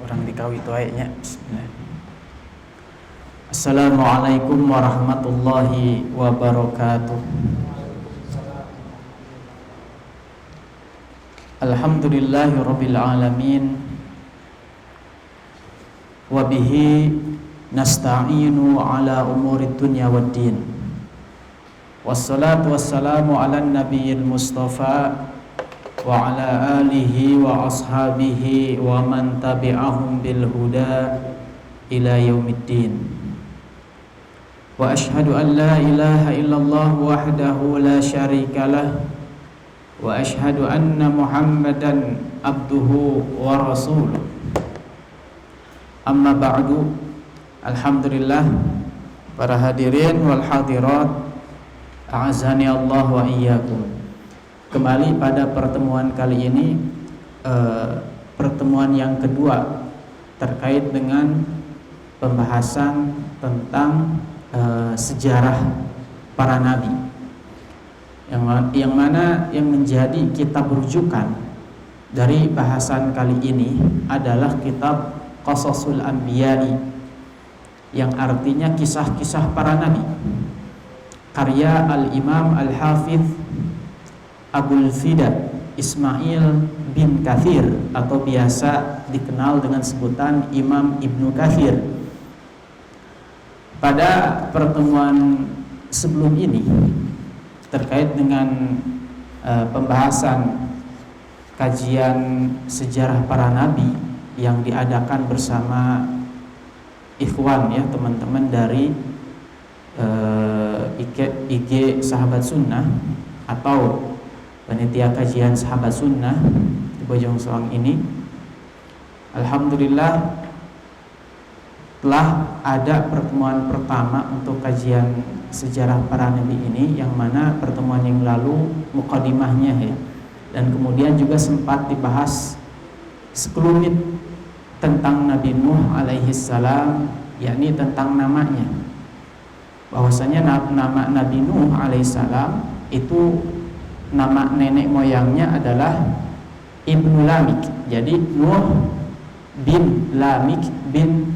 orang dikawi itu ayatnya. Bismillah. Assalamualaikum warahmatullahi wabarakatuh. Alhamdulillahi rabbil alamin. Wa bihi nasta'inu ala umuri dunya waddin. Wassalatu wassalamu ala nabiyil mustafa wa ala alihi wa ashabihi wa man tabi'ahum bil huda ila yaumiddin. Wa ashhadu an la ilaha illallah wahdahu la syarikalah wa ashhadu anna Muhammadan abduhu wa rasuluh. Amma ba'du. Alhamdulillah, para hadirin wal hadirat, a'azani Allah wa iyyakum. Kembali pada pertemuan kali ini, pertemuan yang kedua terkait dengan pembahasan tentang sejarah para nabi, yang mana yang menjadi kitab rujukan dari bahasan kali ini adalah kitab Qasasul Anbiya'i, yang artinya kisah-kisah para nabi, karya Al-Imam Al-Hafidh Abul Fida Ismail bin Katsir, atau biasa dikenal dengan sebutan Imam Ibnu Katsir. Pada pertemuan sebelum ini terkait dengan pembahasan kajian sejarah para nabi yang diadakan bersama ikhwan, ya, teman-teman dari IG Sahabat Sunnah atau panitia kajian Sahabat Sunnah di Bojongsoang ini. Alhamdulillah telah ada pertemuan pertama untuk kajian sejarah para nabi ini, yang mana pertemuan yang lalu mukadimahnya, ya, dan kemudian juga sempat dibahas sekelumit tentang Nabi Nuh alaihi salam, yakni tentang namanya, bahwasanya nama Nabi Nuh alaihi salam itu nama nenek moyangnya adalah Ibnu Lamik. Jadi Nuh bin Lamik bin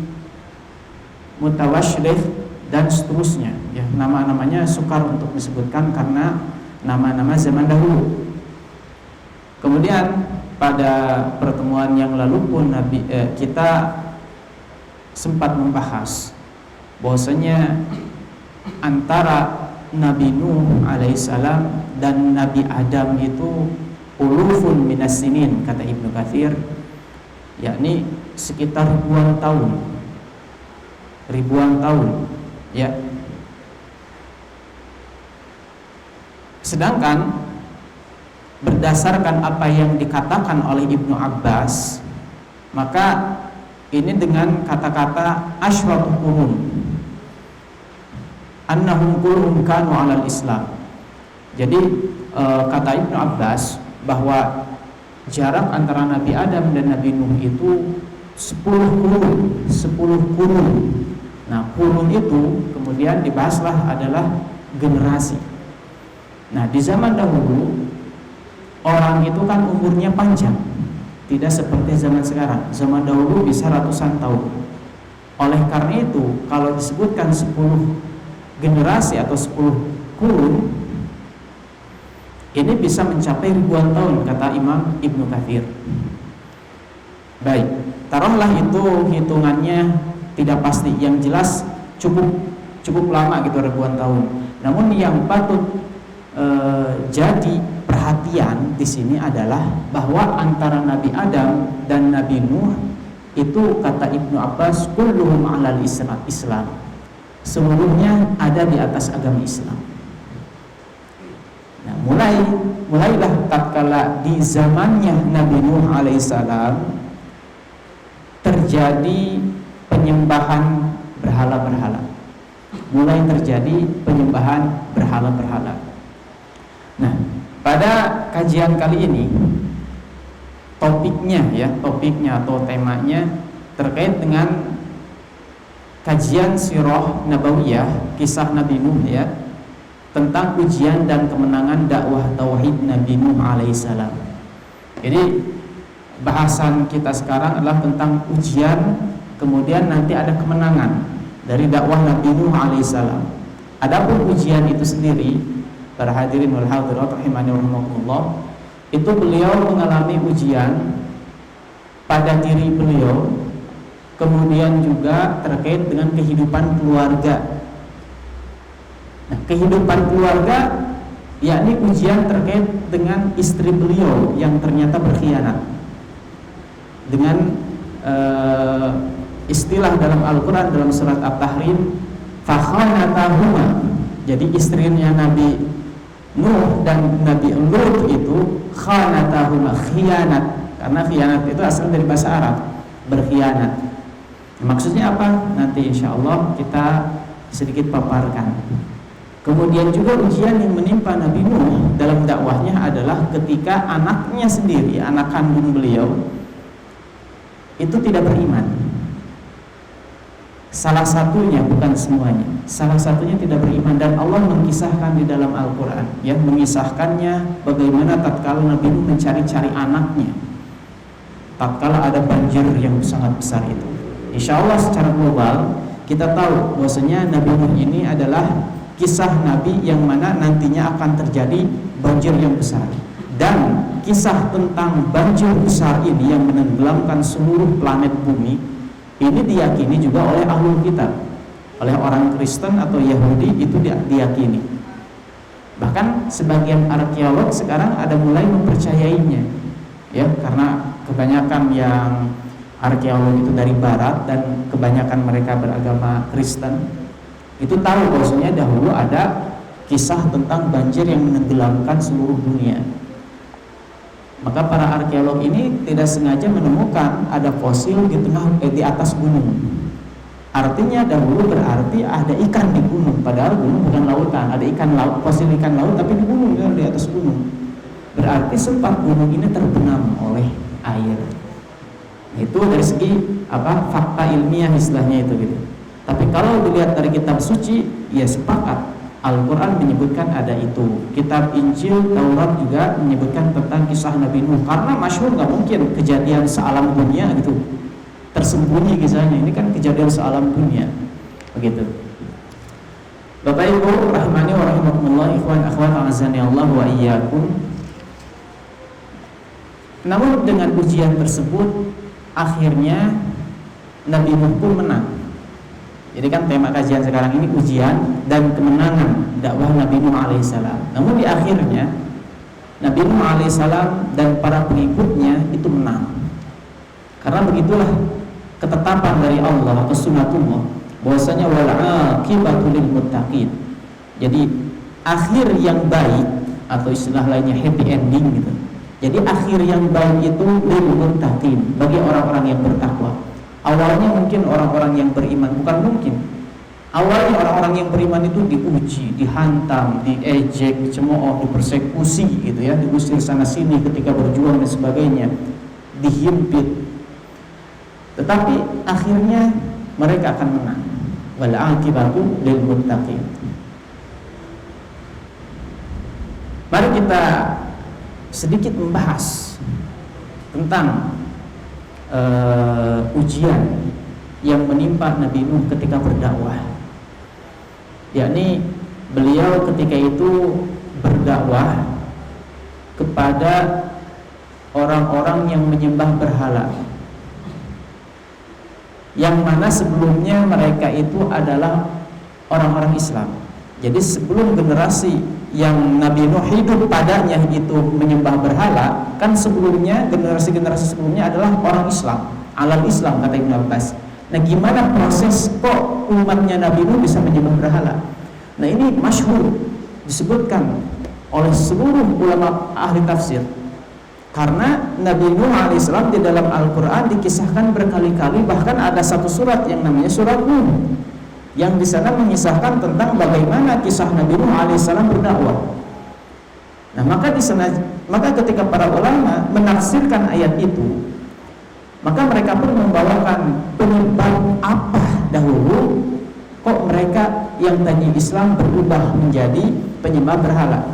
Mutawashlih dan seterusnya, ya, nama-namanya sukar untuk disebutkan karena nama-nama zaman dahulu. Kemudian pada pertemuan yang lalu pun kita sempat membahas bahwasanya antara Nabi Nuh alaihissalam dan Nabi Adam itu ulufun minas sinin, kata Ibnu Katsir, yakni sekitar ribuan tahun, ya. Sedangkan berdasarkan apa yang dikatakan oleh Ibnu Abbas, maka ini dengan kata-kata asyratu qurun, annahum kullum kanu alal Islam. Jadi kata Ibnu Abbas bahwa jarak antara Nabi Adam dan Nabi Nuh itu 10 kurun. Nah, kurun itu kemudian dibahaslah adalah generasi. Nah, di zaman dahulu orang itu kan umurnya panjang, tidak seperti zaman sekarang. Zaman dahulu bisa ratusan tahun. Oleh karena itu, kalau disebutkan 10 generasi atau 10 kurun, ini bisa mencapai ribuan tahun, kata Imam Ibnu Katsir. Baik, taruhlah itu hitungannya tidak pasti, yang jelas cukup lama gitu, ribuan tahun. Namun yang patut jadi perhatian di sini adalah bahwa antara Nabi Adam dan Nabi Nuh itu, kata Ibnu Abbas, kulluhum alal Islam, seluruhnya ada di atas agama Islam. Nah, mulailah tatkala di zamannya Nabi Nuh alaihissalam terjadi penyembahan berhala-berhala. Mulai terjadi penyembahan berhala-berhala. Nah, pada kajian kali ini topiknya atau temanya terkait dengan kajian sirah nabawiyah, kisah Nabi Nuh, ya, tentang ujian dan kemenangan dakwah tauhid Nabi Nuh alaihissalam. Jadi bahasan kita sekarang adalah tentang ujian, kemudian nanti ada kemenangan dari dakwah Nabi Nuh alaihissalam. Adapun ujian itu sendiri, para hadirin wal hadirat rahimani wa rahimakumullah, itu beliau mengalami ujian pada diri beliau, kemudian juga terkait dengan kehidupan keluarga. Nah, kehidupan keluarga yakni ujian terkait dengan istri beliau yang ternyata berkhianat. Dengan istilah dalam Al-Quran dalam surat At-Tahrim, fakhanatahuma. Jadi istrinya Nabi Nuh dan Nabi Lut itu khanatahuma, khianat. Karena khianat itu asal dari bahasa Arab, berkhianat. Maksudnya apa? Nanti insya Allah kita sedikit paparkan. Kemudian juga ujian yang menimpa Nabi Nuh dalam dakwahnya adalah ketika anaknya sendiri, anak kandung beliau, itu tidak beriman. Salah satunya, bukan semuanya, salah satunya tidak beriman. Dan Allah mengisahkan di dalam Al-Quran, ya, mengisahkannya bagaimana tatkala Nabi Nuh mencari-cari anaknya, tatkala ada banjir yang sangat besar itu. Insya Allah secara global kita tahu bahwasanya Nabi Nuh ini adalah kisah Nabi yang mana nantinya akan terjadi banjir yang besar. Dan kisah tentang banjir besar ini yang menenggelamkan seluruh planet bumi ini diyakini juga oleh ahlul kitab, oleh orang Kristen atau Yahudi itu diyakini. Bahkan sebagian arkeolog sekarang ada mulai mempercayainya, ya, karena kebanyakan yang arkeolog itu dari barat dan kebanyakan mereka beragama Kristen, itu tahu bahwasanya dahulu ada kisah tentang banjir yang menenggelamkan seluruh dunia. Maka para arkeolog ini tidak sengaja menemukan ada fosil di atas gunung. Artinya dahulu berarti ada ikan di gunung, padahal gunung bukan lautan. Ada ikan laut, fosil ikan laut tapi di gunung, ya, di atas gunung. Berarti sempat gunung ini terbenam oleh air. Itu dari segi fakta ilmiah istilahnya itu gitu. Tapi kalau dilihat dari kitab suci, ya sepakat Al-Quran menyebutkan ada itu. Kitab Injil, Taurat juga menyebutkan tentang kisah Nabi Nuh. Karena masyhur, nggak mungkin kejadian sealam dunia gitu tersembunyi kisahnya. Ini kan kejadian sealam dunia, begitu. Bapak Ibu rahimani wa rahimakumullah, ikhwan akhwat azani Allah wa iyyakum. Namun dengan ujian tersebut akhirnya Nabi Nuh pun menang. Jadi kan tema kajian sekarang ini ujian dan kemenangan dakwah Nabi Nuh alaihissalam. Namun di akhirnya Nabi Nuh alaihissalam dan para pengikutnya itu menang. Karena begitulah ketetapan dari Allah atau sunnatullah, bahwasanya wal aqibatu lil muttaqin. Jadi akhir yang baik atau istilah lainnya happy ending gitu. Jadi akhir yang baik itu lil muttaqin, bagi orang-orang yang bertakwa. Awalnya mungkin orang-orang yang beriman, bukan mungkin. Awalnya orang-orang yang beriman itu diuji, dihantam, diejek, dicemooh, dipersekusi gitu ya, diusir sana sini ketika berjuang dan sebagainya, dihimpit. Tetapi akhirnya mereka akan menang. Wal aqibatu lil muttaqin. Mari kita sedikit membahas tentang ujian yang menimpa Nabi Nuh ketika berdakwah. Yakni beliau ketika itu berdakwah kepada orang-orang yang menyembah berhala, yang mana sebelumnya mereka itu adalah orang-orang Islam. Jadi sebelum generasi yang Nabi Nuh hidup padanya itu menyembah berhala, kan sebelumnya generasi-generasi sebelumnya adalah orang Islam, alam Islam kata Ibnu Abbas. Nah, gimana proses kok umatnya Nabi Nuh bisa menyembah berhala? Nah, ini masyhur disebutkan oleh seluruh ulama ahli tafsir. Karena Nabi Nuh alaihissalam di dalam Al-Quran dikisahkan berkali-kali, bahkan ada satu surat yang namanya surat Nuh, yang di sana mengisahkan tentang bagaimana kisah Nabi Nuh alaihissalam berdakwah. Nah, maka ketika para ulama menafsirkan ayat itu, maka mereka pun membawakan penyebab apa dahulu kok mereka yang tadi Islam berubah menjadi penyembah berhala.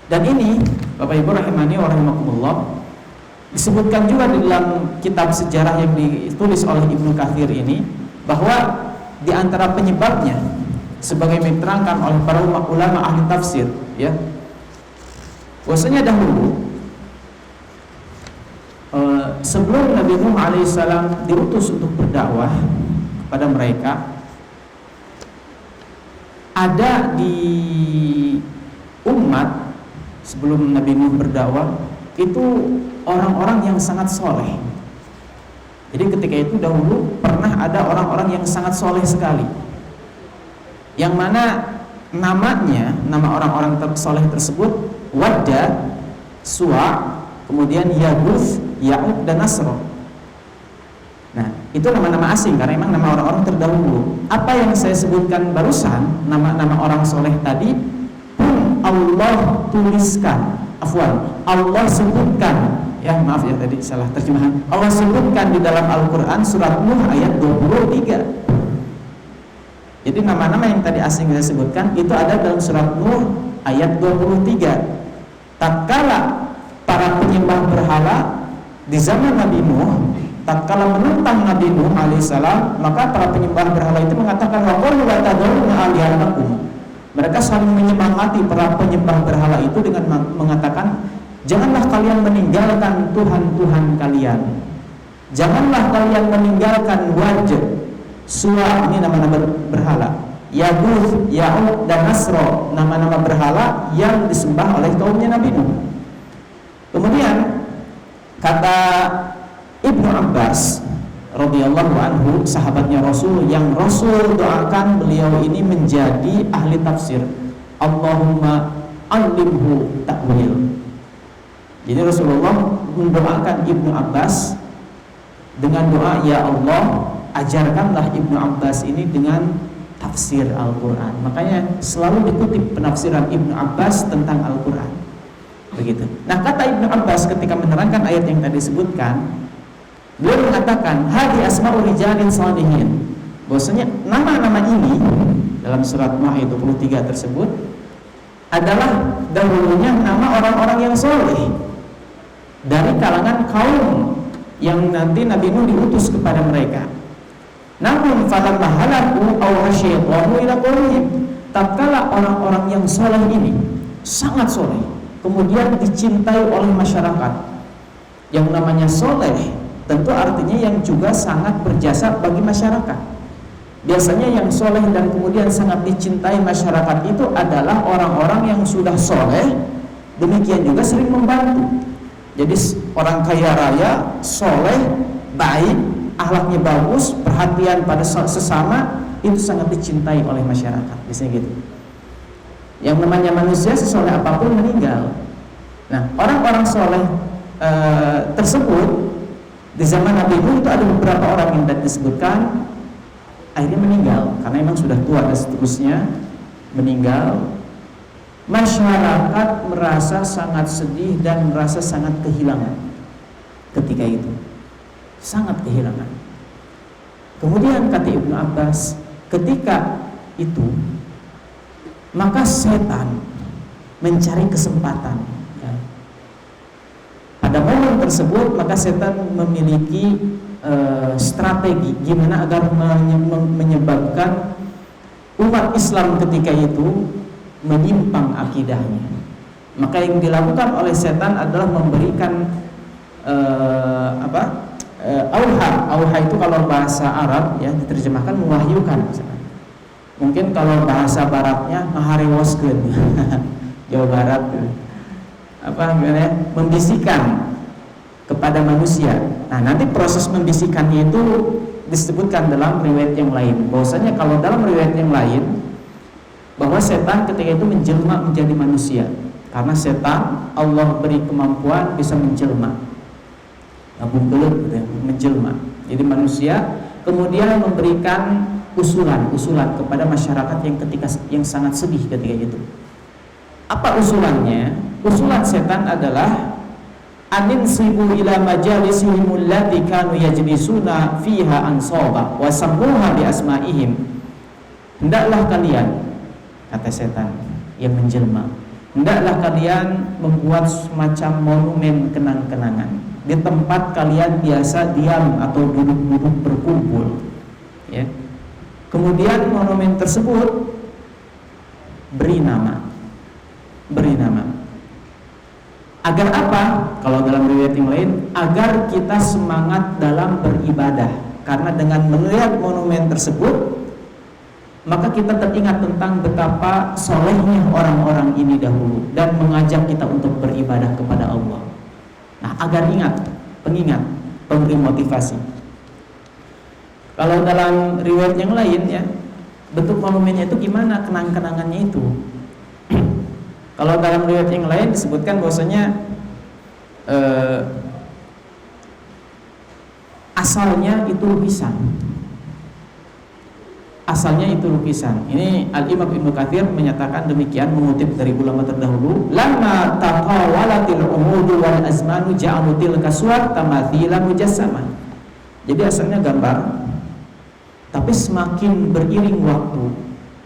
Dan ini Bapak Ibu rahimani wa rahimakumullah Disebutkan juga di dalam kitab sejarah yang ditulis oleh Ibnu Katsir ini bahwa di antara penyebabnya, sebagai diterangkan oleh para ulama ahli tafsir, ya, bahwasanya dahulu sebelum Nabi Nuh alaihissalam diutus untuk berdakwah kepada mereka, ada di umat sebelum Nabi Nuh berdakwah itu orang-orang yang sangat soleh. Jadi ketika itu dahulu pernah ada orang-orang yang sangat soleh sekali, yang mana namanya, nama orang-orang soleh tersebut Wadda, Suwa, kemudian Yaguth, Ya'uq, dan Nasr. Nah, itu nama-nama asing karena memang nama orang-orang terdahulu. Apa yang saya sebutkan barusan, nama-nama orang soleh tadi pun Allah tuliskan, Allah sebutkan, ya maaf ya tadi salah terjemahan. Allah sebutkan di dalam Al-Quran surat Nuh ayat 23. Jadi nama-nama yang tadi asing saya sebutkan itu ada dalam surat Nuh ayat 23. Tatkala para penyembah berhala di zaman Nabi Nuh, tatkala menentang Nabi Nuh alaihissalam, maka para penyembah berhala itu mengatakan waqalu la tad'una alihatakum. Mereka saling menyemangati para penyembah berhala itu dengan mengatakan, janganlah kalian meninggalkan Tuhan-Tuhan kalian. Janganlah kalian meninggalkan Wajh, Suwa, ini nama-nama berhala, Yaguth, Ya'uq, dan Nasr, nama-nama berhala yang disembah oleh kaumnya Nabi Nuh. Kemudian kata Ibnu Abbas radhiyallahu anhu, sahabatnya Rasul, yang Rasul doakan beliau ini menjadi ahli tafsir, Allahumma alimhu ta'wil. Jadi Rasulullah mendoakan Ibnu Abbas dengan doa, ya Allah, ajarkanlah Ibnu Abbas ini dengan tafsir Al-Quran. Makanya selalu dikutip penafsiran Ibnu Abbas tentang Al-Quran. Begitu. Nah, kata Ibnu Abbas ketika menerangkan ayat yang tadi disebutkan, beliau mengatakan hadi asma'u rijalin shalihin, bahwasanya nama-nama ini dalam surat Nuh ayat 23 tersebut adalah dahulunya nama orang-orang yang soleh dari kalangan kaum yang nanti Nabi Nuh diutus kepada mereka. Namun falamma halaku aw hasyaitanu ila qaumihim, tatkala orang-orang yang soleh ini sangat soleh, kemudian dicintai oleh masyarakat. Yang namanya soleh tentu artinya yang juga sangat berjasa bagi masyarakat. Biasanya yang soleh dan kemudian sangat dicintai masyarakat itu adalah orang-orang yang sudah soleh, demikian juga sering membantu. Jadi orang kaya raya, soleh, baik, akhlaknya bagus, perhatian pada sesama, itu sangat dicintai oleh masyarakat. Biasanya gitu. Yang namanya manusia sesoleh apapun meninggal. Nah, orang-orang soleh tersebut di zaman Nabi Nuh itu ada beberapa orang yang tadi disebutkan akhirnya meninggal karena memang sudah tua dan seterusnya meninggal. Masyarakat merasa sangat sedih dan merasa sangat kehilangan ketika itu, sangat kehilangan. Kemudian kata Ibnu Abbas, ketika itu maka setan mencari kesempatan. Pada momen tersebut maka setan memiliki strategi gimana agar menyebabkan umat Islam ketika itu menyimpang akidahnya. Maka yang dilakukan oleh setan adalah memberikan auha itu kalau bahasa Arab ya diterjemahkan mewahyukan. Mungkin kalau bahasa baratnya ngahariwoskeun Jawa Barat membisikkan kepada manusia. Nah, nanti proses membisikannya itu disebutkan dalam riwayat yang lain. Bahwasanya kalau dalam riwayat yang lain bahwa setan ketika itu menjelma menjadi manusia. Karena setan Allah beri kemampuan bisa menjelma. Ngabungkeun gitu, menjelma. Jadi manusia kemudian memberikan usulan kepada masyarakat yang sangat sedih ketika itu. Apa usulannya? Usulan setan adalah aninsibu ila majalisihim allati kanu yajlisuna fiha ansaba wa sammuha bi asma'ihim. Hendaklah kalian, kata setan yang menjelma, hendaklah kalian membuat semacam monumen kenang-kenangan di tempat kalian biasa diam atau duduk-duduk berkumpul, ya. Kemudian monumen tersebut beri nama. Agar apa? Kalau dalam riwayat yang lain, agar kita semangat dalam beribadah. Karena dengan melihat monumen tersebut, maka kita teringat tentang betapa solehnya orang-orang ini dahulu dan mengajak kita untuk beribadah kepada Allah. Nah, agar ingat, pengingat, pemberi motivasi. Kalau dalam riwayat yang lain, ya, bentuk monumennya itu gimana, kenang-kenangannya itu. Kalau dalam riwayat yang lain disebutkan bahwasanya asalnya itu lukisan. Ini Al-Imam Ibnu Katsir menyatakan demikian, mengutip dari ulama terdahulu, "Lamma taqawalatil umudu wal azmanu ja'alu tilka suwar tamathila mujassamah." Jadi asalnya gambar, tapi semakin beriring waktu,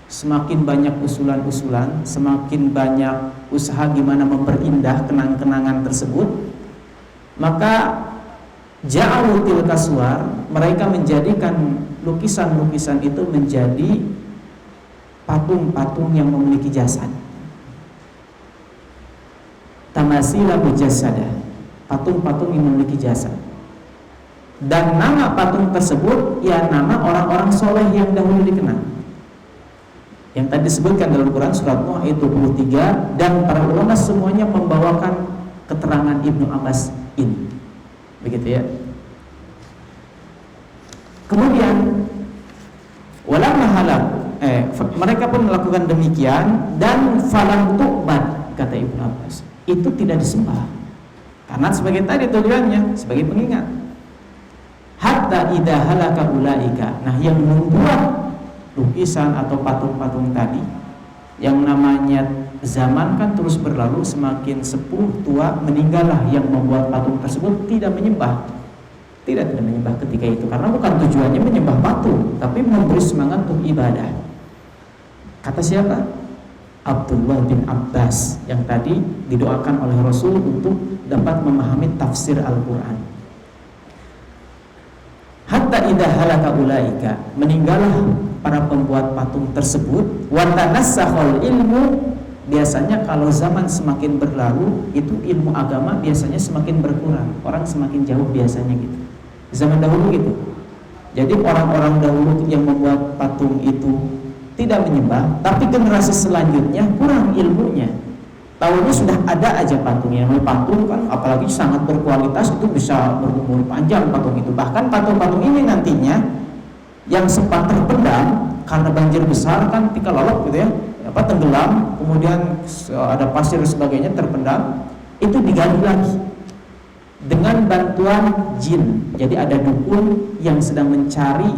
semakin banyak usulan-usulan, semakin banyak usaha gimana memperindah kenang-kenangan tersebut, maka ja'alu tilka suwar, mereka menjadikan lukisan-lukisan itu menjadi patung-patung yang memiliki jasad. Tamasila mujassadah, patung-patung yang memiliki jasad. Dan nama patung tersebut ya nama orang-orang soleh yang dahulu dikenal, yang tadi disebutkan dalam Quran surat Nuh ayat 23, dan para ulama semuanya membawakan keterangan Ibnu Abbas ini. Begitu ya. Kemudian mereka pun melakukan demikian, dan falam tu'bad, kata Ibnu Abbas, itu tidak disembah karena sebagai tadi tujuannya sebagai pengingat. Hatta idza halaka ulaika. Nah, yang membuat lukisan atau patung-patung tadi, yang namanya zaman kan terus berlalu, semakin sepuh tua meninggallah yang membuat patung tersebut, tidak menyembah ketika itu, karena bukan tujuannya menyembah patung, tapi memberi semangat untuk ibadah. Kata siapa? Abdullah bin Abbas, yang tadi didoakan oleh Rasul untuk dapat memahami tafsir Al-Quran. Hatta idza halaka ulaika, meninggallah para pembuat patung tersebut. Wa tanassahal ilmu, biasanya kalau zaman semakin berlalu, itu ilmu agama biasanya semakin berkurang, orang semakin jauh biasanya gitu. Zaman dahulu gitu. Jadi orang-orang dahulu yang membuat patung itu tidak menyembah, tapi generasi selanjutnya kurang ilmunya. Tahunya sudah ada aja patungnya. Patung kan apalagi sangat berkualitas, itu bisa berumur panjang patung itu. Bahkan patung-patung ini nantinya yang sempat terpendam karena banjir besar kan ketika lolok gitu ya, tenggelam, kemudian ada pasir dan sebagainya terpendam, itu digali lagi dengan bantuan jin. Jadi ada dukun yang sedang mencari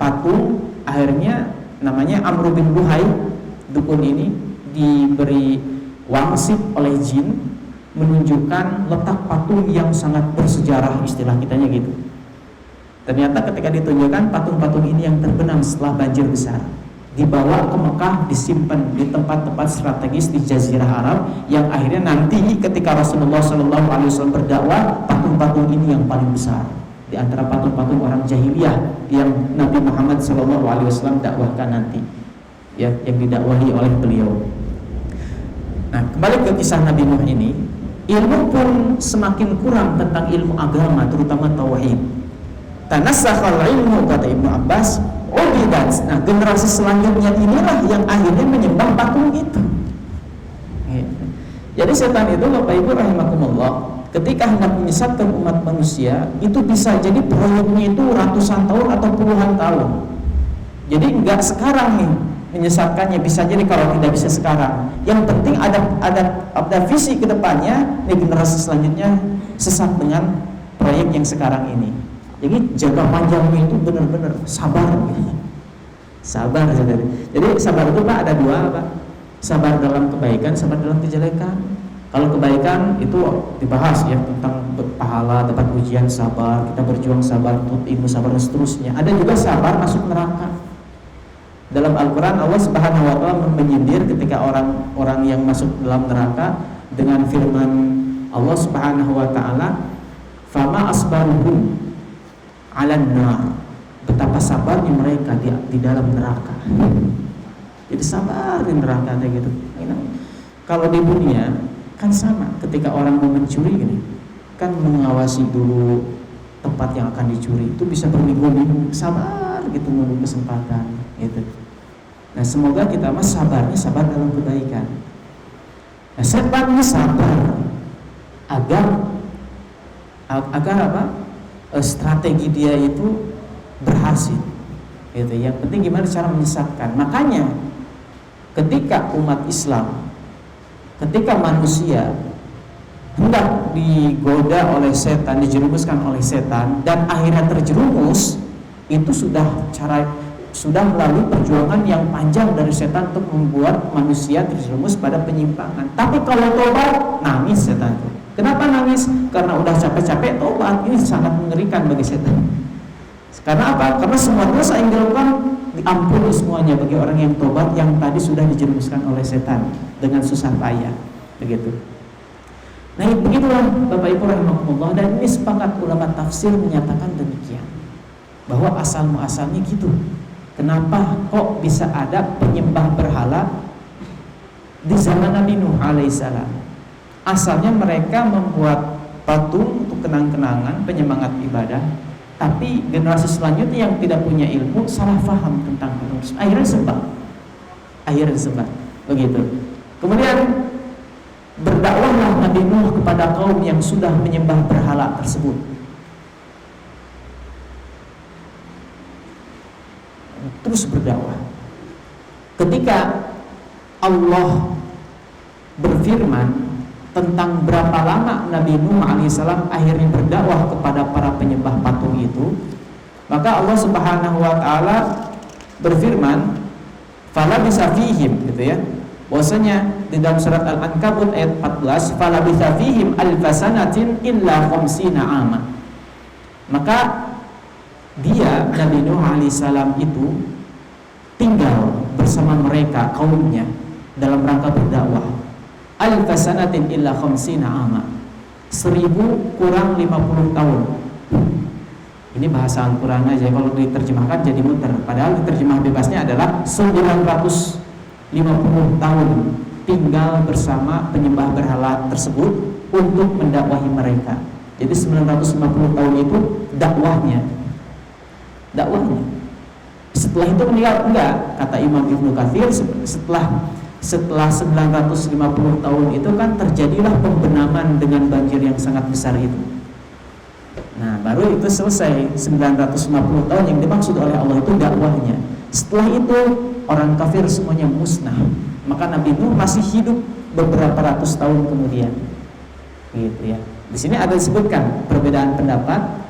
patung, akhirnya namanya Amr bin Luhai, dukun ini diberi wangsit oleh jin menunjukkan letak patung yang sangat bersejarah, istilah kitanya gitu. Ternyata ketika ditunjukkan patung-patung ini yang terbenam setelah banjir besar, dibawa ke Mekah, disimpan di tempat-tempat strategis di Jazirah Arab, yang akhirnya nanti ketika Rasulullah SAW berdakwah, patung-patung ini yang paling besar di antara patung-patung orang jahiliyah yang Nabi Muhammad SAW dakwahkan nanti, ya, yang didakwahi oleh beliau. Nah, kembali ke kisah Nabi Nuh ini, ilmu pun semakin kurang tentang ilmu agama, terutama tauhid. Tanassahal ilmu, kata Ibnu Abbas, ubidat. Nah, generasi selanjutnya inilah yang akhirnya menyembah patung itu. Jadi setan itu, Bapak Ibu rahimakumullah, ketika hendak menyesatkan umat manusia, itu bisa jadi proyeknya itu ratusan tahun atau puluhan tahun. Jadi enggak sekarang nih menyesatkannya, bisa jadi kalau tidak bisa sekarang. Yang penting ada visi ke depannya, nih generasi selanjutnya sesat dengan proyek yang sekarang ini. Jadi jaga panjangnya itu benar-benar sabar. Sabar saudara. Jadi sabar itu Pak ada dua, Pak. Sabar dalam kebaikan, sabar dalam kejelekan. Kalau kebaikan itu dibahas ya tentang pahala, dapat ujian sabar, kita berjuang sabar, untuk ilmu sabar dan seterusnya. Ada juga sabar masuk neraka. Dalam Al-Quran Allah Subhanahu wa ta'ala menyindir ketika orang-orang yang masuk dalam neraka dengan firman Allah Subhanahu wa ta'ala, Fama asbaruhum 'alan nar. Betapa sabarnya mereka di dalam neraka. Jadi sabar di neraka kayak gitu. Kalau di dunia kan sama, ketika orang mau mencuri gini, kan mengawasi dulu tempat yang akan dicuri, itu bisa berminggu-minggu sabar gitu nunggu kesempatan gitu. Nah, semoga kita sabar dalam kebaikan. Nah, setan ini sabar agar apa? Strategi dia itu berhasil. Gitu. Yang penting gimana cara menyesatkan. Makanya ketika umat Islam, ketika manusia hendak digoda oleh setan, dijerumuskan oleh setan, dan akhirnya terjerumus, itu sudah melalui perjuangan yang panjang dari setan untuk membuat manusia terjerumus pada penyimpangan. Tapi kalau tobat, nangis setan itu. Kenapa nangis? Karena udah capek-capek tobat. Ini sangat mengerikan bagi setan. Karena apa? Karena semua dosa yang dilakukan diampuni semuanya bagi orang yang tobat, yang tadi sudah dijerumuskan oleh setan dengan susah payah, begitu. Nah, begitulah Bapak Ibu rahimakumullah, dan ini sepakat ulama tafsir menyatakan demikian, bahwa asal muasalnya gitu. Kenapa kok bisa ada penyembah berhala di zaman Nabi Nuh alaihissalam? Asalnya mereka membuat patung untuk kenang-kenangan, penyemangat ibadah. Tapi generasi selanjutnya yang tidak punya ilmu salah faham tentang patung, akhirnya sembah, begitu. Kemudian berdakwahlah Nabi Nuh kepada kaum yang sudah menyembah berhala tersebut. Terus berdakwah. Ketika Allah berfirman tentang berapa lama Nabi Nuh alaihissalam akhirnya berdakwah kepada para penyembah patung itu, maka Allah Subhanahu wa taala berfirman, "Fala bisa fihim," gitu ya. Bahwasanya di dalam surat Al-Ankabut ayat 14, "Fala bisa fihim alfasanatin illa khamsina ama." Maka dia Nabi Nuh alaihissalam itu tinggal bersama mereka kaumnya dalam rangka berdakwah. Alfasanatin illa khamsina ama, 1000 kurang 50 tahun. Ini bahasa Al-Quran aja, kalau diterjemahkan jadi muter. Padahal terjemah bebasnya adalah 950 tahun tinggal bersama penyembah berhala tersebut untuk mendakwahi mereka. Jadi 950 tahun itu dakwahnya. Setelah itu meninggal enggak, kata Imam Ibnu Katsir, setelah 950 tahun itu kan terjadilah pembenaman dengan banjir yang sangat besar itu. Nah, baru itu selesai 950 tahun yang dimaksud oleh Allah itu dakwahnya. Setelah itu orang kafir semuanya musnah. Maka Nabi Nuh masih hidup beberapa ratus tahun kemudian. Gitu ya. Di sini ada disebutkan perbedaan pendapat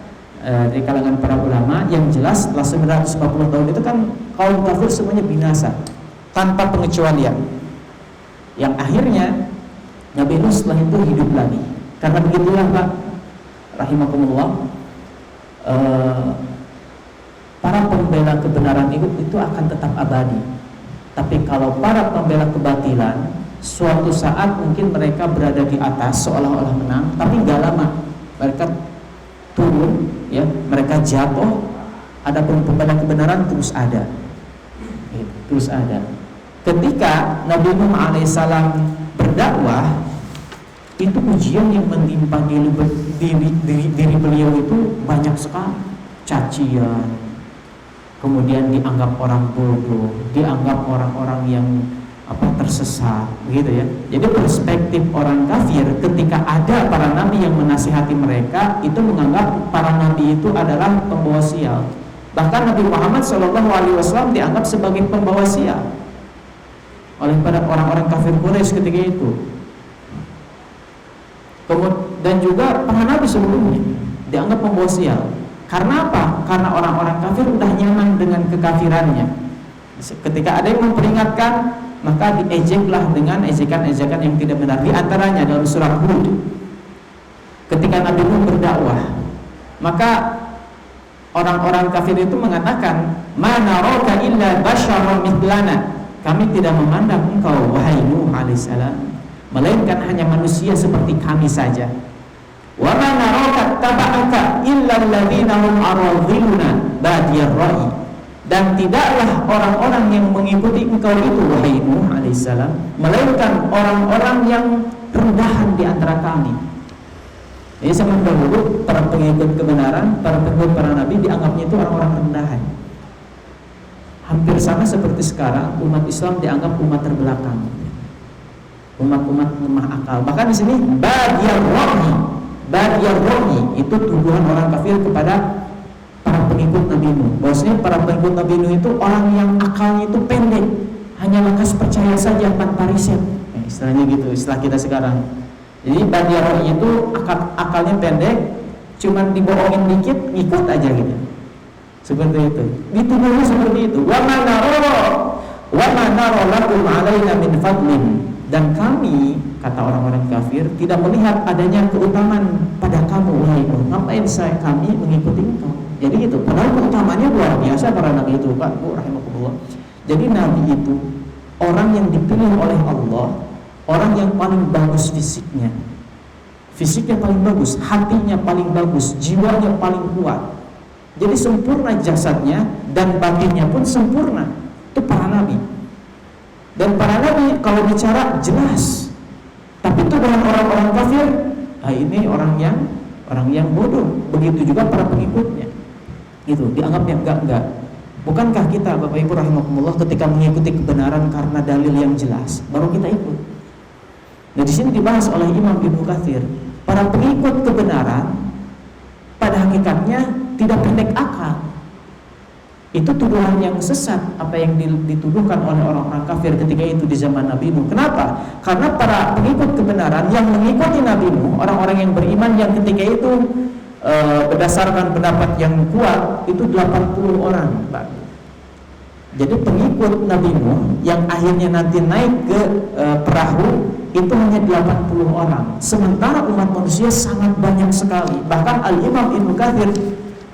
di kalangan para ulama. Yang jelas setelah 950 tahun itu kan kaum kafir semuanya binasa tanpa pengecualian. Yang akhirnya Nabi Nuh setelah itu hidup lagi. Karena begitulah Pak rahimakumullah, para pembela kebenaran itu akan tetap abadi. Tapi kalau para pembela kebatilan, suatu saat mungkin mereka berada di atas seolah-olah menang, tapi gak lama mereka turun, ya, mereka jatuh. Adapun pembela kebenaran terus ada. Ketika Nabi Nuh alaihissalam berdakwah, itu ujian yang menimpa diri beliau itu banyak sekali. Cacian, kemudian dianggap orang bodoh, dianggap orang-orang yang tersesat, gitu ya. Jadi perspektif orang kafir ketika ada para nabi yang menasihati mereka, itu menganggap para nabi itu adalah pembawa sial. Bahkan Nabi Muhammad SAW dianggap sebagai pembawa sial oleh pada orang-orang kafir Quraisy ketika itu. Dan juga para nabi sebelumnya dianggap pembawa sial. Karena apa? Karena orang-orang kafir udah nyaman dengan kekafirannya. Ketika ada yang memperingatkan, maka diejeklah dengan ejekan-ejekan yang tidak benar. Di antaranya dalam surah Hud, ketika Nabi Nuh berdakwah, maka orang-orang kafir itu mengatakan, "Ma naraka illa basyaran mithlana." Kami tidak memandang engkau, wahai Nuh alaihissalam, melainkan hanya manusia seperti kami saja. Wa ma naraka taba'aka illa alladziina hum aradhiluna badiyar ra'i. Dan tidaklah orang-orang yang mengikuti engkau itu, wahai Nuh alaihissalam, melainkan orang-orang yang rendahan di antara kami. Jadi zaman dahulu para pengikut kebenaran, para pengikut para nabi dianggapnya itu orang-orang rendahan. Hampir sama seperti sekarang umat Islam dianggap umat terbelakang, umat-umat lemah akal. Bahkan di sini badiyar ra'i itu tuduhan orang kafir kepada para pengikut Nabi Nuh. Bahwasanya para pengikut Nabi Nuh itu orang yang akalnya itu pendek, hanya lekas percaya saja tanpa riset. Istilahnya gitu, istilah kita sekarang. Jadi badiyar ra'i itu akalnya pendek, cuman dibohongin dikit ngikut aja gitu. Seperti itu. Dituduhnya seperti itu. Wa ma nara lakum alaina min fadlin. Dan kami, kata orang-orang kafir, tidak melihat adanya keutamaan pada kamu, wahai Nuh. Ngapain kami mengikuti engkau? Jadi gitu. Padahal keutamaannya luar biasa para nabi itu, Pak, Bu, rahimakumullah. Jadi nabi itu orang yang dipilih oleh Allah, orang yang paling bagus fisiknya. Fisiknya paling bagus, hatinya paling bagus, jiwanya paling kuat. Jadi sempurna jasadnya dan batinnya pun sempurna. Itu para nabi. Dan para nabi kalau bicara jelas, tapi itu dengan orang-orang kafir, ini orang yang bodoh. Begitu juga para pengikutnya. Itu dianggapnya enggak. Bukankah kita Bapak Ibu rahimakumullah ketika mengikuti kebenaran karena dalil yang jelas, baru kita ikut. Nah, di sini dibahas oleh Imam Ibnu Katsir, para pengikut kebenaran pada hakikatnya tidak pendek akal. Itu tuduhan yang sesat apa yang dituduhkan oleh orang-orang kafir ketika itu di zaman Nabi Nuh. Kenapa? Karena para pengikut kebenaran yang mengikuti Nabi Nuh, orang-orang yang beriman yang ketika itu berdasarkan pendapat yang kuat itu 80 orang, Pak. Jadi pengikut Nabi Nuh yang akhirnya nanti naik ke perahu itu hanya 80 orang. Sementara umat manusia sangat banyak sekali. Bahkan Al-Imam Ibnu Katsir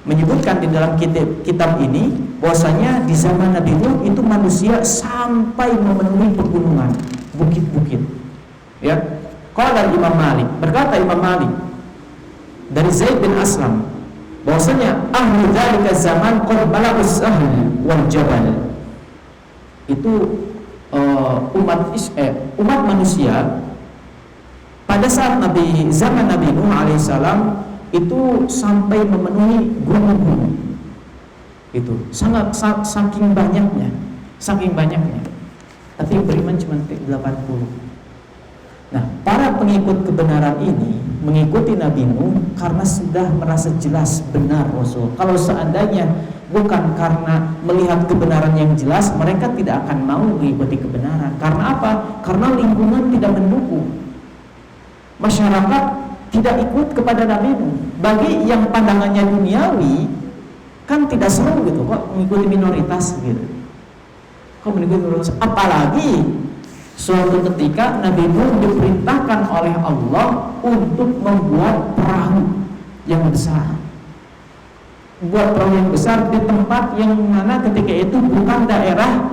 menyebutkan di dalam kitab ini bahwasanya di zaman Nabi Nuh itu manusia sampai memenuhi pegunungan, bukit-bukit. Ya. Qala Imam Malik, berkata Imam Malik dari Zaid bin Aslam bahwasanya ahli dzalika zaman qad balagha ahl wal jabal. Itu umat manusia pada saat zaman Nabi Nuh alaihissalam itu sampai memenuhi gunung-gunung. Itu sangat saking banyaknya. Tapi yang beriman cuma 80. Nah, para pengikut kebenaran ini mengikuti Nabi Nuh karena sudah merasa jelas benar Rasul. Kalau seandainya bukan karena melihat kebenaran yang jelas, mereka tidak akan mau mengikuti kebenaran. Karena apa? Karena lingkungan tidak mendukung. Masyarakat tidak ikut kepada Nabi Nuh. Bagi yang pandangannya duniawi, kan tidak seru gitu, kok mengikuti minoritas gitu. Kok mengikuti minoritas? Apalagi suatu ketika Nabi Nuh diperintahkan oleh Allah untuk membuat perahu yang besar. Buat perahu yang besar di tempat yang mana ketika itu bukan daerah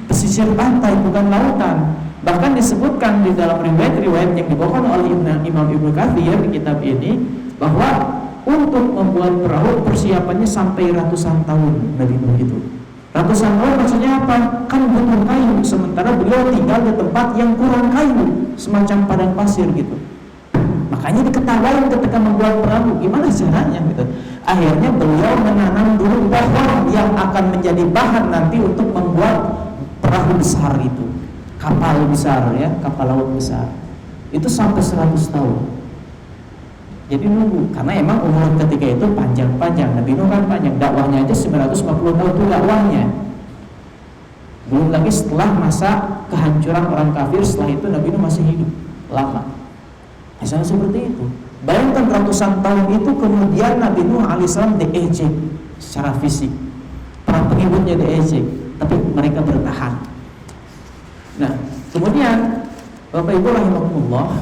pesisir pantai, bukan lautan. Bahkan disebutkan di dalam riwayat-riwayat yang dibawakan oleh Imam Ibnu Katsir di kitab ini bahwa untuk membuat perahu persiapannya sampai ratusan tahun Nabi Nuh itu. Ratusan tahun maksudnya apa? Kan butuh kayu, sementara beliau tinggal di tempat yang kurang kayu, semacam padang pasir gitu. Makanya diketawain ketika membuat perahu, gimana caranya gitu. Akhirnya beliau menanam dulu pohon yang akan menjadi bahan nanti untuk membuat perahu besar itu. Kapal besar ya, kapal laut besar. Itu sampai 100 tahun. Jadi nunggu, karena emang umur ketika itu panjang-panjang. Nabi Nuh kan panjang, dakwahnya aja 950 tahun itu dakwahnya. Belum lagi setelah masa kehancuran orang kafir, setelah itu Nabi Nuh masih hidup lama. Misalnya seperti itu. Bayangkan ratusan tahun itu kemudian Nabi Nuh alaihissalam diejek secara fisik. Para pengikutnya diejek, tapi mereka bertahan. Nah, kemudian Bapak Ibu rahimakumullah,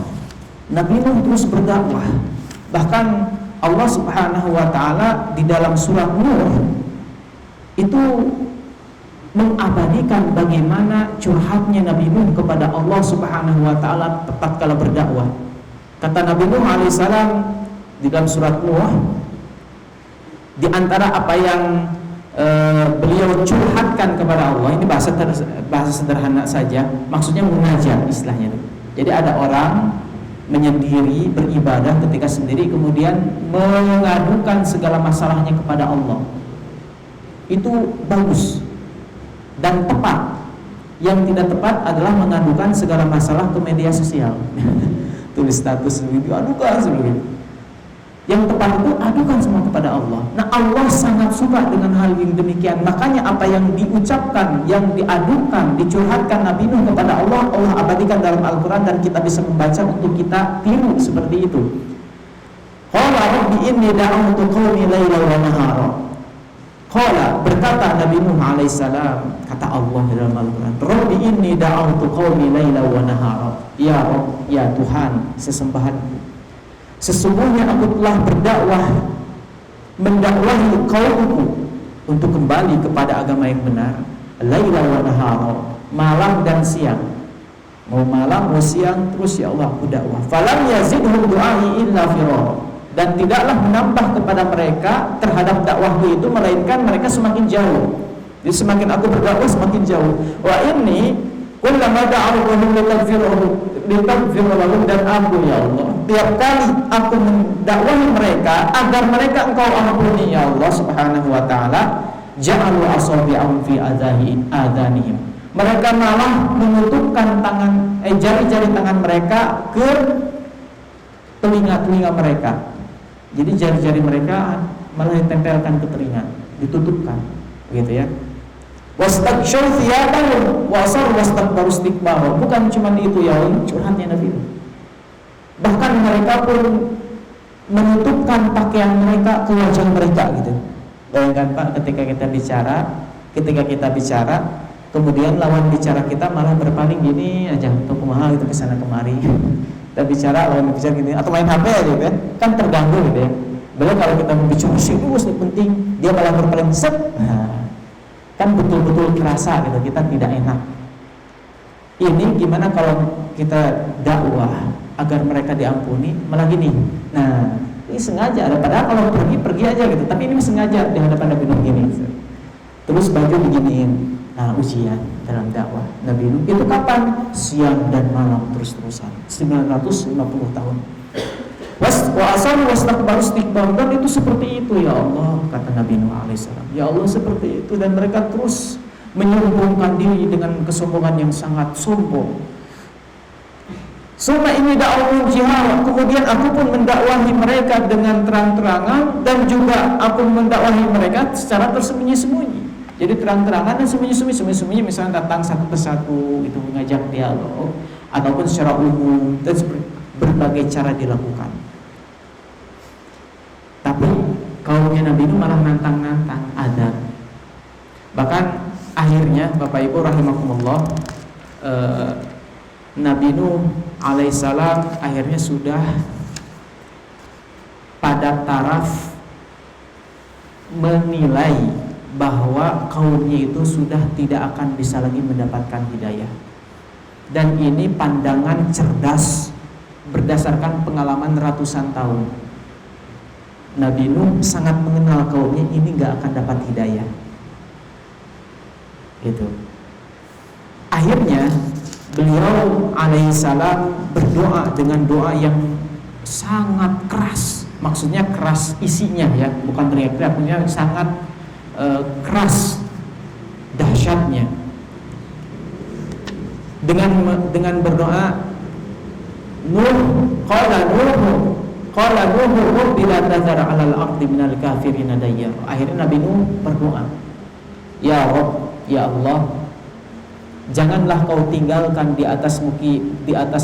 Nabi Nuh terus berdakwah. Bahkan Allah Subhanahu wa taala di dalam surat Nur itu mengabadikan bagaimana curhatnya Nabi Nuh kepada Allah Subhanahu wa taala tatkala berdakwah. Kata Nabi Nuh alaihissalam, di dalam surat Nuh, di antara apa yang beliau curhatkan kepada Allah, ini bahasa sederhana saja, maksudnya munajat istilahnya. Jadi ada orang menyendiri beribadah ketika sendiri, kemudian mengadukan segala masalahnya kepada Allah. Itu bagus dan tepat. Yang tidak tepat adalah mengadukan segala masalah ke media sosial. Tulis status begitu, adukan seluruh. Yang tepat itu adukan semua kepada Allah. Nah, Allah sangat suka dengan hal yang demikian. Makanya apa yang diucapkan, yang diadukan, dicurhatkan Nabi Nuh kepada Allah, Allah abadikan dalam Al-Quran dan kita bisa membaca untuk kita tiru seperti itu. Qala rabbi inni da'awtu qaumi layla wa nahara. Qala, berkata Nabi Nuh alaihissalam, kata Allah dalam Al-Quran, rabbi inni da'awtu qaumi layla wa nahara. Ya Rabb, ya Tuhan sesembahanku, sesungguhnya aku telah berdakwah, mendakwahi kaumku untuk kembali kepada agama yang benar, laila wa nahara, malam dan siang, mau malam mau siang, terus ya Allah aku dakwah. Falam yazidhum du'ai illa firara, dan tidaklah menambah kepada mereka terhadap dakwahku itu melainkan mereka semakin jauh. Jadi semakin aku berdakwah semakin jauh. Wa inni kullama da'awtuhum litaghfir lahum, dan aku ya Allah tiap kali aku mendakwahi mereka agar mereka engkau ampuni ya Allah subhanahu wa ta'ala, ja'alu asabi'ahum fi adhanihim, mereka malah menutupkan jari-jari tangan mereka ke telinga-telinga mereka. Jadi jari-jari mereka malah ditempelkan ke telinga, ditutupkan begitu ya. Wastaghshaw thiyabahum wa asarru wastakbaru istikbara. Bukan cuma itu ya, curhatnya Nabi. Bahkan mereka pun menutupkan pakaian mereka ke wajah mereka gitu. Bayangkan Pak, ketika kita bicara, kemudian lawan bicara kita malah berpaling gini aja, atau kumaha gitu ke sana kemari. Kita bicara lawan bicara gini atau main HP aja gitu ya. Kan terganggu gitu ya. Belum kalau kita berbicara serius nih penting, dia malah berpaling set. Kan betul-betul kerasa gitu, kita tidak enak. Ini gimana kalau kita dakwah agar mereka diampuni malah gini. Nah, ini sengaja ada, padahal kalau pergi aja gitu, tapi ini sengaja di hadapan Nabi Nuh gini. Terus baju beginiin. Nah, ujian dalam dakwah Nabi Nuh itu kapan? Siang dan malam terus-terusan 950 tahun. Wa asal wastakbaru istikbar, dan itu seperti itu ya Allah, kata Nabi Nuh alaihissalam. Ya Allah seperti itu, dan mereka terus menyombongkan diri dengan kesombongan yang sangat sombong. Suma ini dakwah jihad, kemudian aku pun mendakwahi mereka dengan terang-terangan, dan juga aku mendakwahi mereka secara tersembunyi-sembunyi. Jadi terang-terangan dan sembunyi-sembunyi, misalnya datang satu persatu itu mengajak dialog, ataupun secara umum, dan berbagai cara dilakukan. Tapi kaumnya Nabi Nuh malah nantang-nantang adab. Bahkan akhirnya Bapak Ibu rahimakumullah, Nabi Nuh alaihissalam akhirnya sudah pada taraf menilai bahwa kaumnya itu sudah tidak akan bisa lagi mendapatkan hidayah. Dan ini pandangan cerdas berdasarkan pengalaman ratusan tahun. Nabi Nuh sangat mengenal kaumnya ini gak akan dapat hidayah gitu. Akhirnya beliau alaihissalam berdoa dengan doa yang sangat keras. Maksudnya keras isinya ya, bukan teriak-teriak, punya sangat keras dahsyatnya. Dengan berdoa, Nuh qala Nuh rabbi la tadhar 'alal ardi minal kafirin dayyar. Akhirnya Nabi Nuh berdoa, ya Rabb, ya Allah, janganlah kau tinggalkan di atas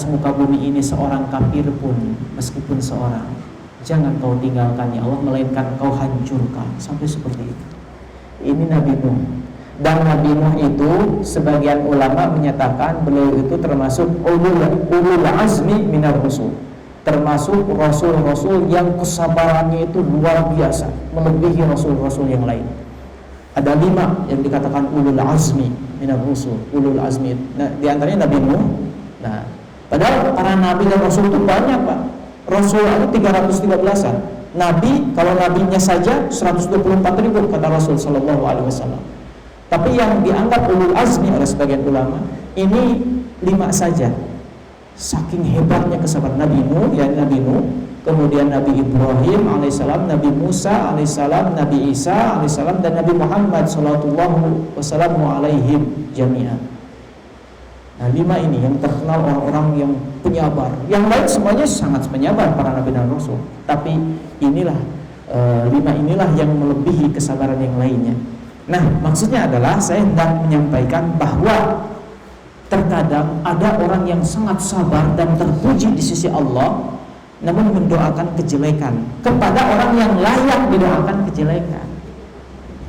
muka bumi ini seorang kafir pun, meskipun seorang. Jangan kau tinggalkan ya Allah, melainkan kau hancurkan. Sampai seperti itu. Ini Nabi Nuh. Dan Nabi Nuh itu sebagian ulama menyatakan beliau itu termasuk ulul azmi minar rusul, termasuk rasul-rasul yang kesabarannya itu luar biasa, melebihi rasul-rasul yang lain. Ada 5 yang dikatakan ulul azmi minar rusul, ulul azmi. Nah, di antaranya Nabi Nuh. Nah, padahal para nabi dan rasul itu banyak, Pak. Rasul itu 313-an. nabi, kalau nabinya saja 124.000 kata Rasul sallallahu alaihi wasallam. Tapi yang dianggap ulul azmi oleh sebagian ulama ini 5 saja. Saking hebatnya kesabaran Nabi Nuh, ya Nabi Nuh, kemudian Nabi Ibrahim alaihissalam, Nabi Musa alaihissalam, Nabi Isa alaihissalam, dan Nabi Muhammad sallallahu wasallam alaihim jami'an. Nah, 5 ini yang terkenal orang-orang yang penyabar. Yang lain semuanya sangat penyabar, para nabi dan rasul. Tapi inilah 5 inilah yang melebihi kesabaran yang lainnya. Nah, maksudnya adalah saya hendak menyampaikan bahwa terkadang ada orang yang sangat sabar dan terpuji di sisi Allah, namun mendoakan kejelekan kepada orang yang layak didoakan kejelekan.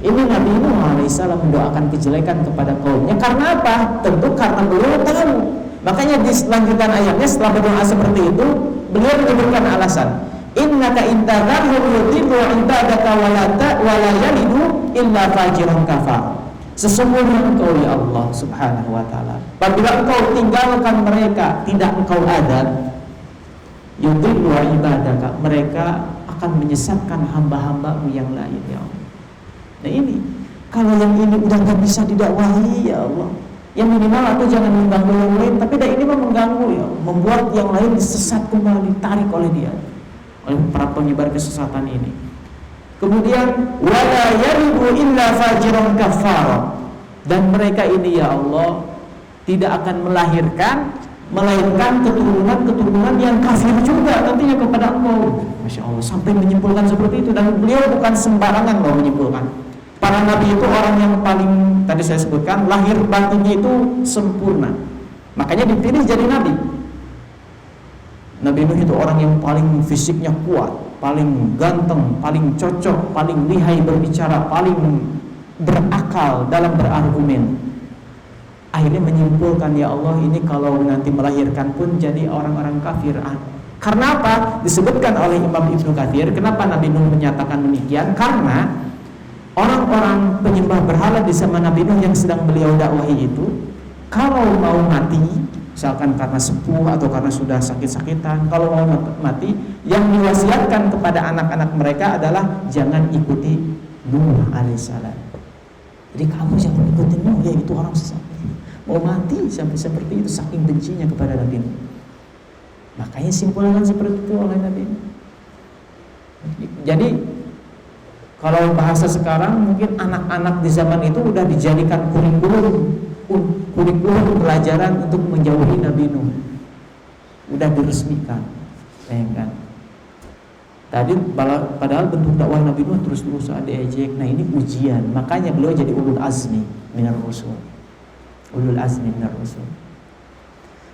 Ini Nabi Nuh alaihissalam mendoakan kejelekan kepada kaumnya. Karena apa? Tentu karena beliau tahu. Makanya di selanjutan ayatnya setelah berdoa seperti itu, beliau menyebutkan alasan. Innaka intadharhum yudillu ibadaka wa la yalidu illa fajiran kafar. Sesungguhnya engkau ya Allah subhanahu wa ta'ala, apabila engkau tinggalkan mereka, tidak engkau adab, yudillu ibadaka, mereka akan menyesatkan hamba-hambamu yang lain ya Allah. Nah ini, kalau yang ini udah gak bisa didakwahi ya Allah, yang minimal aku jangan mengganggu yang lain. Tapi dah ini mengganggu ya, membuat yang lain disesat kembali, ditarik oleh dia, oleh para penyebar kesesatan ini. Kemudian wala yalidu illa fajiran kafar, dan mereka ini ya Allah tidak akan melahirkan melainkan keturunan yang kafir juga nantinya kepada Engkau. Masya Allah, sampai menyimpulkan seperti itu. Dan beliau bukan sembarangan loh menyimpulkan. Para nabi itu orang yang paling, tadi saya sebutkan, lahir batinnya itu sempurna, makanya dipilih jadi nabi. Nabi Nuh itu orang yang paling fisiknya kuat, paling ganteng, paling cocok, paling lihai berbicara, paling berakal dalam berargumen. Akhirnya menyimpulkan, ya Allah, ini kalau nanti melahirkan pun jadi orang-orang kafir. Karena apa? Disebutkan oleh Imam Ibnu Katsir, kenapa Nabi Nuh menyatakan demikian? Karena orang-orang penyembah berhala di zaman Nabi Nuh yang sedang beliau dakwahi itu, kalau mau mati, misalkan karena sepuh atau karena sudah sakit-sakitan, kalau mau mati, yang diwasiatkan kepada anak-anak mereka adalah jangan ikuti Nuh alaihissalam. Jadi kamu jangan ikuti Nuh, ya itu orang sesat. Mau mati sampai seperti itu, saking bencinya kepada Nabi Nuh. Makanya simpulkan seperti itu oleh Nabi Nuh. Jadi kalau bahasa sekarang mungkin anak-anak di zaman itu udah dijadikan kurikulum pelajaran untuk menjauhi Nabi Nuh, udah diresmikan, bayangkan. Tadi padahal bentuk dakwah Nabi Nuh terus-terusan diejek. Nah ini ujian, makanya beliau jadi ulul azmi minar rusul. Ulul azmi minar rusul.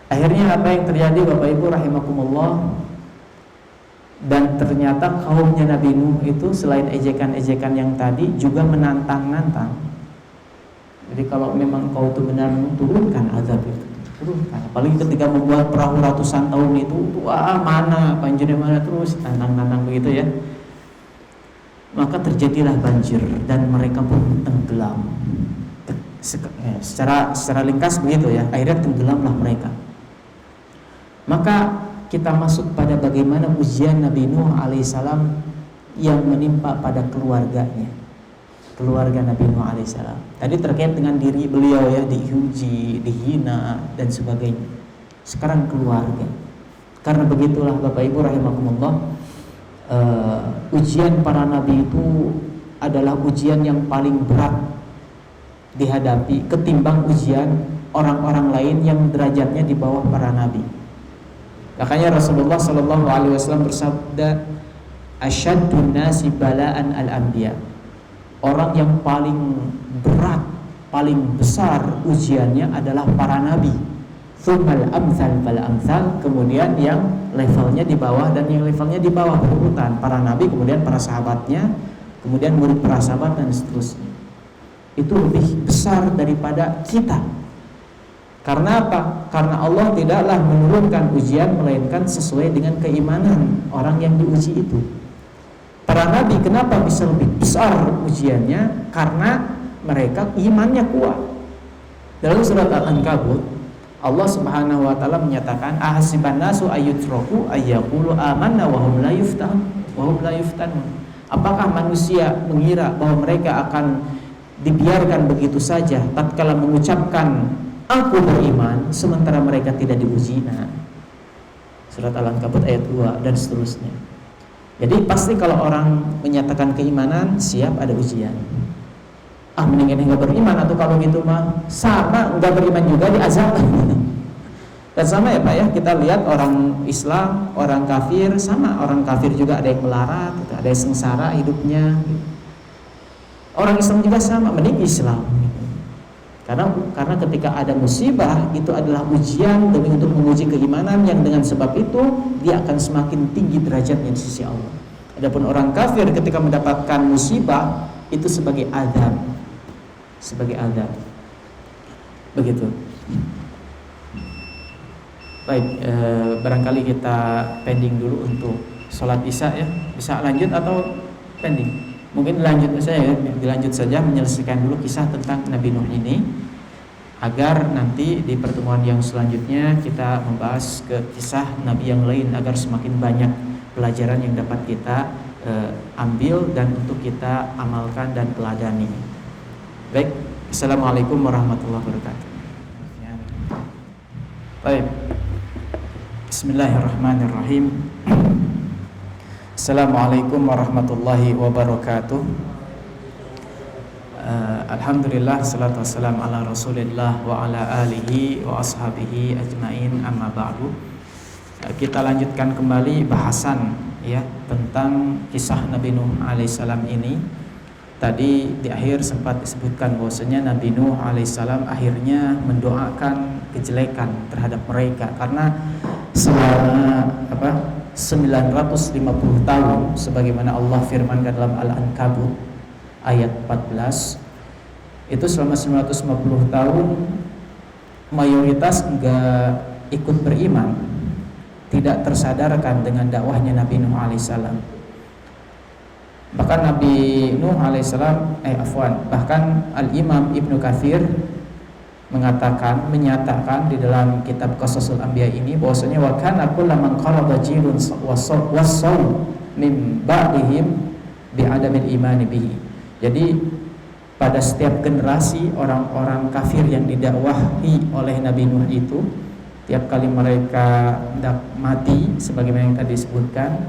Akhirnya apa yang terjadi Bapak Ibu rahimakumullah? Dan ternyata kaumnya Nabi Nuh itu selain ejekan-ejekan yang tadi juga menantang-nantang. Jadi kalau memang kau itu benar, turunkan azab itu, turunkan. Apalagi ketika membuat perahu ratusan tahun itu, wah mana banjirnya mana, terus tantang-tantang begitu ya. Maka terjadilah banjir dan mereka pun tenggelam. Secara ringkas begitu ya. Akhirnya tenggelamlah mereka. Maka kita masuk pada bagaimana ujian Nabi Nuh alaihissalam yang menimpa pada keluarganya. Keluarga Nabi Nuh alaihissalam. Tadi terkait dengan diri beliau ya, diuji, dihina dan sebagainya. Sekarang keluarga. Karena begitulah Bapak Ibu rahimakumullah, ujian para nabi itu adalah ujian yang paling berat dihadapi ketimbang ujian orang-orang lain yang derajatnya di bawah para nabi. Makanya Rasulullah sallallahu alaihi wasallam bersabda, "Asyaddun nasi bala'an al-anbiya." Orang yang paling berat, paling besar ujiannya adalah para nabi. Tsummal amsal fal amsal, kemudian yang levelnya di bawah dan yang levelnya di bawah berurutan. Para nabi, kemudian para sahabatnya, kemudian murid para sahabat dan seterusnya. Itu lebih besar daripada kita. Karena apa? Karena Allah tidaklah menurunkan ujian melainkan sesuai dengan keimanan orang yang diuji itu. Para nabi kenapa bisa lebih besar ujiannya? Karena mereka imannya kuat. Dalam surat Al-Ankabut, Allah Subhanahu wa taala menyatakan, ahasiban nasu ayyutraku ayyaqulu amanna wa hum la yuftahun. wa hum la yuftanun. Apakah manusia mengira bahwa mereka akan dibiarkan begitu saja tatkala mengucapkan aku beriman sementara mereka tidak diuji? Nah, surat Al-Ankabut ayat 2 dan seterusnya. Jadi pasti kalau orang menyatakan keimanan siap ada ujian. Mendingan enggak beriman, atau kalau gitu mah sama enggak beriman juga diazab. Dan sama ya Pak ya, kita lihat orang Islam, orang kafir sama, orang kafir juga ada yang melarat, gitu, ada yang sengsara hidupnya. Gitu. Orang Islam juga sama, mending Islam. Gitu. Karena ketika ada musibah itu adalah ujian demi untuk menguji keimanan yang dengan sebab itu dia akan semakin tinggi derajatnya di sisi Allah. Adapun orang kafir ketika mendapatkan musibah itu sebagai azab, begitu. Baik, barangkali kita pending dulu untuk sholat isya ya. Bisa lanjut atau pending? Mungkin dilanjut saja menyelesaikan dulu kisah tentang Nabi Nuh ini, agar nanti di pertemuan yang selanjutnya kita membahas ke kisah Nabi yang lain, agar semakin banyak pelajaran yang dapat kita ambil dan untuk kita amalkan dan teladani. Baik, assalamualaikum warahmatullahi wabarakatuh. Baik, bismillahirrahmanirrahim. Assalamualaikum warahmatullahi wabarakatuh. Alhamdulillah, salatu wassalam ala rasulillah wa ala alihi wa ashabihi ajmain, amma ba'du. Kita lanjutkan kembali bahasan ya tentang kisah Nabi Nuh alaihissalam ini. Tadi di akhir sempat disebutkan bahwasanya Nabi Nuh alaihissalam akhirnya mendoakan kejelekan terhadap mereka karena selama 950 tahun sebagaimana Allah firmankan dalam Al-Ankabut ayat 14, itu selama 950 tahun mayoritas enggak ikut beriman, tidak tersadarkan dengan dakwahnya Nabi Nuh alaihissalam. Bahkan Nabi Nuh alaihissalam bahkan Al-Imam Ibnu Katsir menyatakan di dalam kitab Qasasul Anbiya ini bahwasanya wa kana kullaman qarada jilun wasaw min ba'dihim bi adamil imani bihi. Jadi pada setiap generasi orang-orang kafir yang didakwahi oleh Nabi Nuh itu, tiap kali mereka hendak mati sebagaimana yang tadi disebutkan,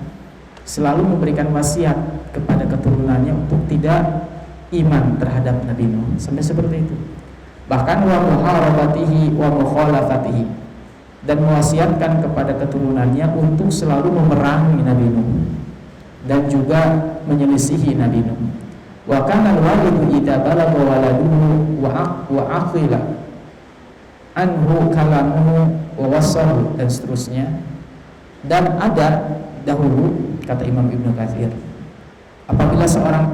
selalu memberikan wasiat kepada keturunannya untuk tidak iman terhadap Nabi Nuh, sampai seperti itu. Bahkan wa muharabatihi wa mukhalafatihi, dan mewasiatkan kepada keturunannya untuk selalu memerangi Nabi Nuh dan juga menyelisihi Nabi Nuh. Wa kana al-walidu idza balagha waladuhu wa aqila anhu kalamuhu wa wasahu, dan seterusnya. Dan ada dahulu, kata Imam Ibnu Katsir, apabila seorang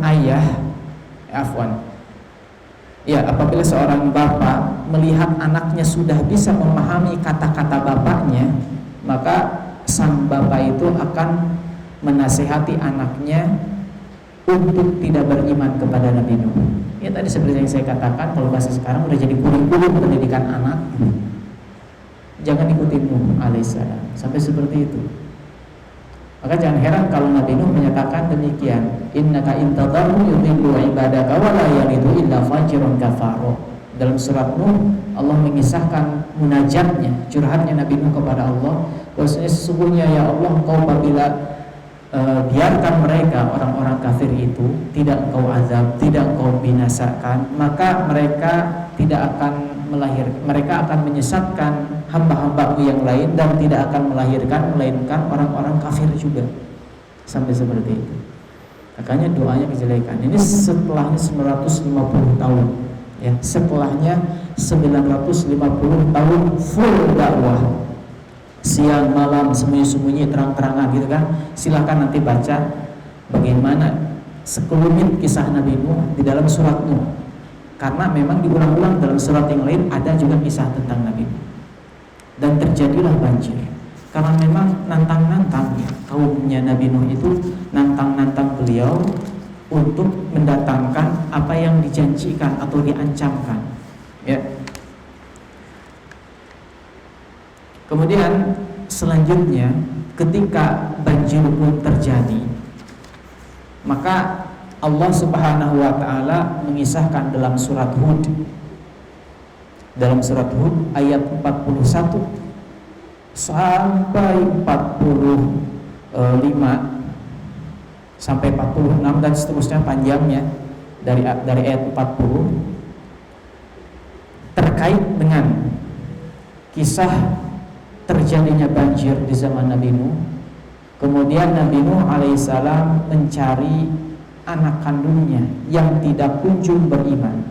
apabila seorang bapak melihat anaknya sudah bisa memahami kata-kata bapaknya, maka sang bapak itu akan menasihati anaknya untuk tidak beriman kepada Nabi Nuh. Ya tadi seperti yang saya katakan, kalau bahasa sekarang udah jadi kurikulum pendidikan anak. Jangan ikuti Nuh alaihissalam, sampai seperti itu. Maka jangan heran kalau Nabi Nuh menyatakan demikian, innaka intadharhum yudhillu ibadaka wa la yalidu illa fajirun kafaro. Dalam surat Nuh Allah mengisahkan munajatnya, curhatnya Nabi Nuh kepada Allah, bahwasanya sesungguhnya ya Allah, Engkau apabila biarkan mereka orang-orang kafir itu tidak Engkau azab, tidak Engkau binasakan, maka mereka tidak akan mereka akan menyesatkan hamba-hambamu yang lain dan tidak akan melahirkan melainkan orang-orang kafir juga, sampai seperti itu. Makanya doanya kejelekan ini setelahnya 950 tahun ya, setelahnya 950 tahun full dakwah, siang malam sembunyi-sembunyi terang-terangan gitu kan. Silahkan nanti baca bagaimana sekelumit kisah Nabi Nuh di dalam surat Nuh, karena memang diulang-ulang dalam surat yang lain ada juga kisah tentang Nabi Nuh. Dan terjadilah banjir karena memang nantang-nantang ya, kaumnya Nabi Nuh itu nantang-nantang beliau untuk mendatangkan apa yang dijanjikan atau diancamkan ya. Kemudian selanjutnya ketika banjir pun terjadi, Maka Allah Subhanahu wa taala mengisahkan dalam surat Hud, ayat 41 sampai 45 sampai 46 dan seterusnya panjangnya dari ayat 40 terkait dengan kisah terjadinya banjir di zaman Nabi Nuh. Kemudian Nabi Nuh alaihissalam mencari anak kandungnya yang tidak kunjung beriman.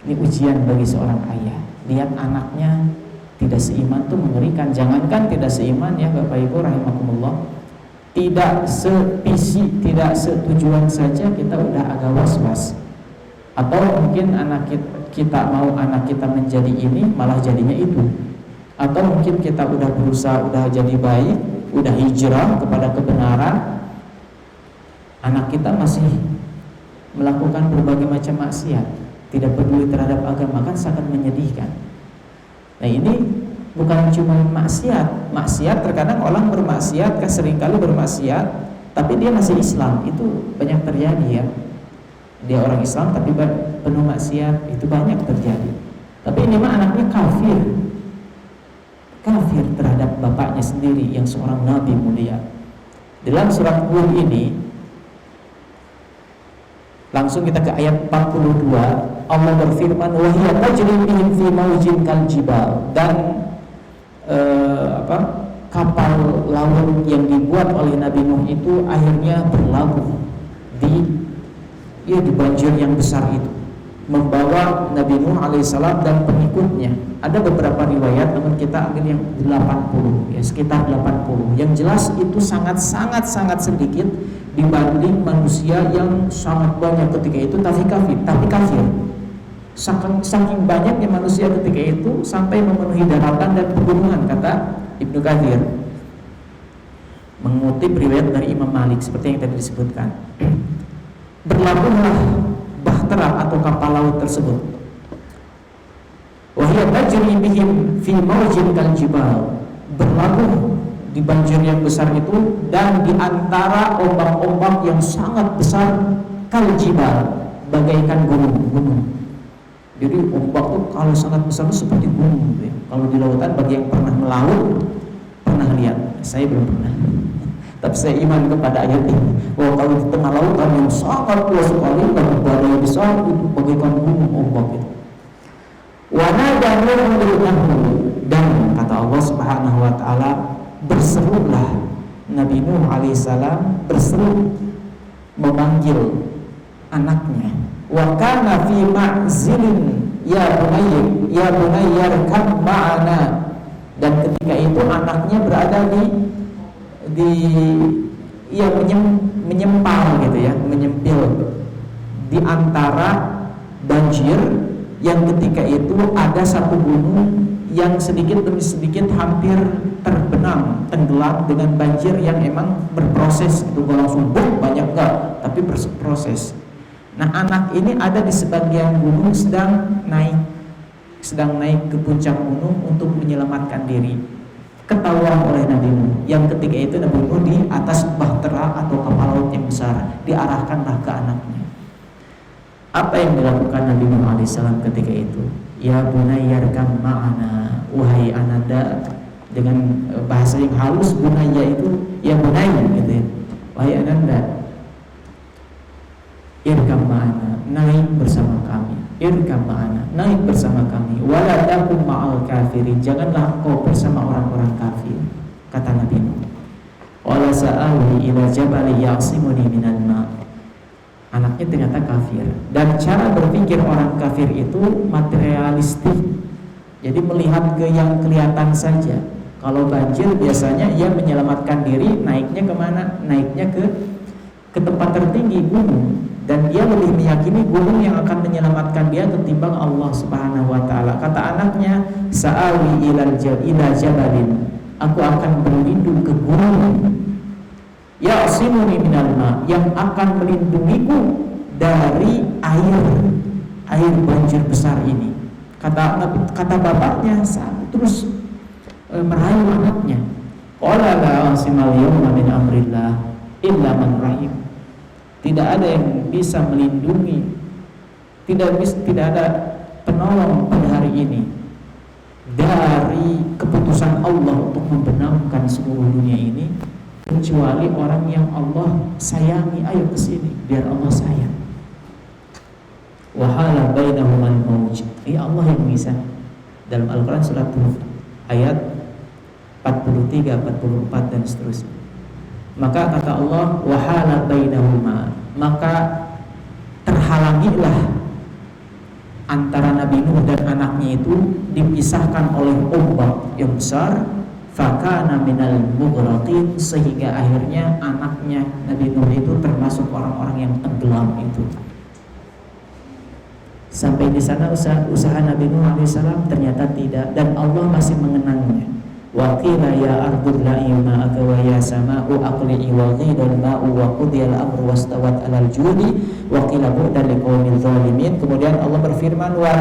Ini ujian bagi seorang ayah. Lihat anaknya tidak seiman tuh mengerikan. Jangankan tidak seiman ya Bapak Ibu rahimakumullah, tidak sevisi, tidak setujuan saja kita udah agak was-was. Atau mungkin kita mau anak kita menjadi ini malah jadinya itu. Atau mungkin kita udah berusaha, udah jadi baik, udah hijrah kepada kebenaran, anak kita masih melakukan berbagai macam maksiat, tidak peduli terhadap agama, kan sangat menyedihkan. Nah ini bukan cuma maksiat terkadang orang bermaksiat, kan seringkali bermaksiat, tapi dia masih Islam, itu banyak terjadi ya. Dia orang Islam tapi penuh maksiat, itu banyak terjadi. Tapi ini mah anaknya kafir terhadap bapaknya sendiri yang seorang nabi mulia. Dalam surat Hud ini langsung kita ke ayat 42, Allah berfirman wa hiya tajri bihim fi mawjin kal jibal, dan kapal laut yang dibuat oleh Nabi Nuh itu akhirnya berlabuh di banjir yang besar itu, membawa Nabi Nuh alaihissalam dan pengikutnya. Ada beberapa riwayat, namun kita ambil yang 80, ya sekitar 80. Yang jelas itu sangat sedikit dibanding manusia yang sangat banyak ketika itu, tapi kafir. Saking banyaknya manusia ketika itu sampai memenuhi daratan dan pegunungan, kata Ibnu Katsir mengutip riwayat dari Imam Malik seperti yang tadi disebutkan. Berlabuhlah bahtera atau kapal laut tersebut. Wa hiya tajri bihim fi mawjin kal jibal, berlabuh di banjir yang besar itu dan di antara ombak-ombak yang sangat besar, kal jibal, bagaikan gunung. Jadi ombak itu kalau sangat besar itu seperti gunung gitu ya. Kalau di lautan, bagi yang pernah melaut, pernah lihat, saya belum pernah. Tapi saya iman kepada ayat ini, bahwa kalau di tengah lautan yang sangat luas sekali dan badai besar itu bagaikan gunung ombak itu. Wa nada Nuh, dan kata Allah Subhanahu wa taala, berserulah Nabi Nuh alaihissalam, berseru memanggil anaknya. Wa kana fi ma'zilin ya bunayya arkam ma'ana, dan ketika itu anaknya berada menyempal gitu ya, menyempil di antara banjir yang ketika itu ada satu gunung yang sedikit demi sedikit hampir terbenam, tenggelam dengan banjir yang emang berproses itu, gak langsung banyak enggak, tapi berproses. Nah anak ini ada di sebagian gunung sedang naik ke puncak gunung untuk menyelamatkan diri. Ketahuan oleh Nabi Nuh, yang ketika itu Nabi Nuh di atas bahtera atau kapal laut yang besar, diarahkanlah ke anaknya. Apa yang dilakukan Nabi Nuh alaihissalam ketika itu? Ya bunayya arkam ma'ana, wahai ananda, dengan bahasa yang halus bunayya itu ya bunayya gitu ya, wahai ananda, irkam ma'ana, naik bersama kami. Irkam ma'ana, naik bersama kami. Wala takum ma'al kafirin, janganlah engkau bersama orang-orang kafir, kata Nabi Nuh. Wala sa'awi ila jabali ya'simuni minal ma'. Anaknya ternyata kafir. Dan cara berpikir orang kafir itu materialistik. Jadi melihat ke yang kelihatan saja. Kalau banjir biasanya ia menyelamatkan diri, naiknya kemana? Naiknya ke tempat tertinggi, gunung. Dan dia lebih meyakini gunung yang akan menyelamatkan dia ketimbang Allah Subhanahu wa taala. Kata anaknya, sa'awi ila jabalin, aku akan berlindung ke gunung, ya'simuni minal ma, yang akan melindungiku dari air banjir besar ini. Kata bapaknya terus merayu anaknya. Qala la asimal yawma min amrillah illa man rahim. Tidak ada yang bisa melindungi, tidak ada penolong pada hari ini dari keputusan Allah untuk membenamkan seluruh dunia ini kecuali orang yang Allah sayangi. Ayo ke sini biar Allah sayang. Wa hala bainahumal mauj. Allah yang bisa dalam Al-Qur'an surat Hud ayat 43, 44 dan seterusnya. Maka kata Allah wa hala bainahuma, maka terhalangilah antara Nabi Nuh dan anaknya itu, dipisahkan oleh ombak yang besar, fakana minal mughraqin, sehingga akhirnya anaknya Nabi Nuh itu termasuk orang-orang yang tenggelam itu. Sampai di sana usaha Nabi Nuh alaihissalam ternyata tidak, dan Allah masih mengenangnya. Wa qila ya ardu bla'i ma'aka wa ya sama'u aqli'i wa ghidal ma'u wa qudiyal amru wastawat 'alal judi wa qila bu'dan liqaumil zalimin. Kemudian Allah berfirman wa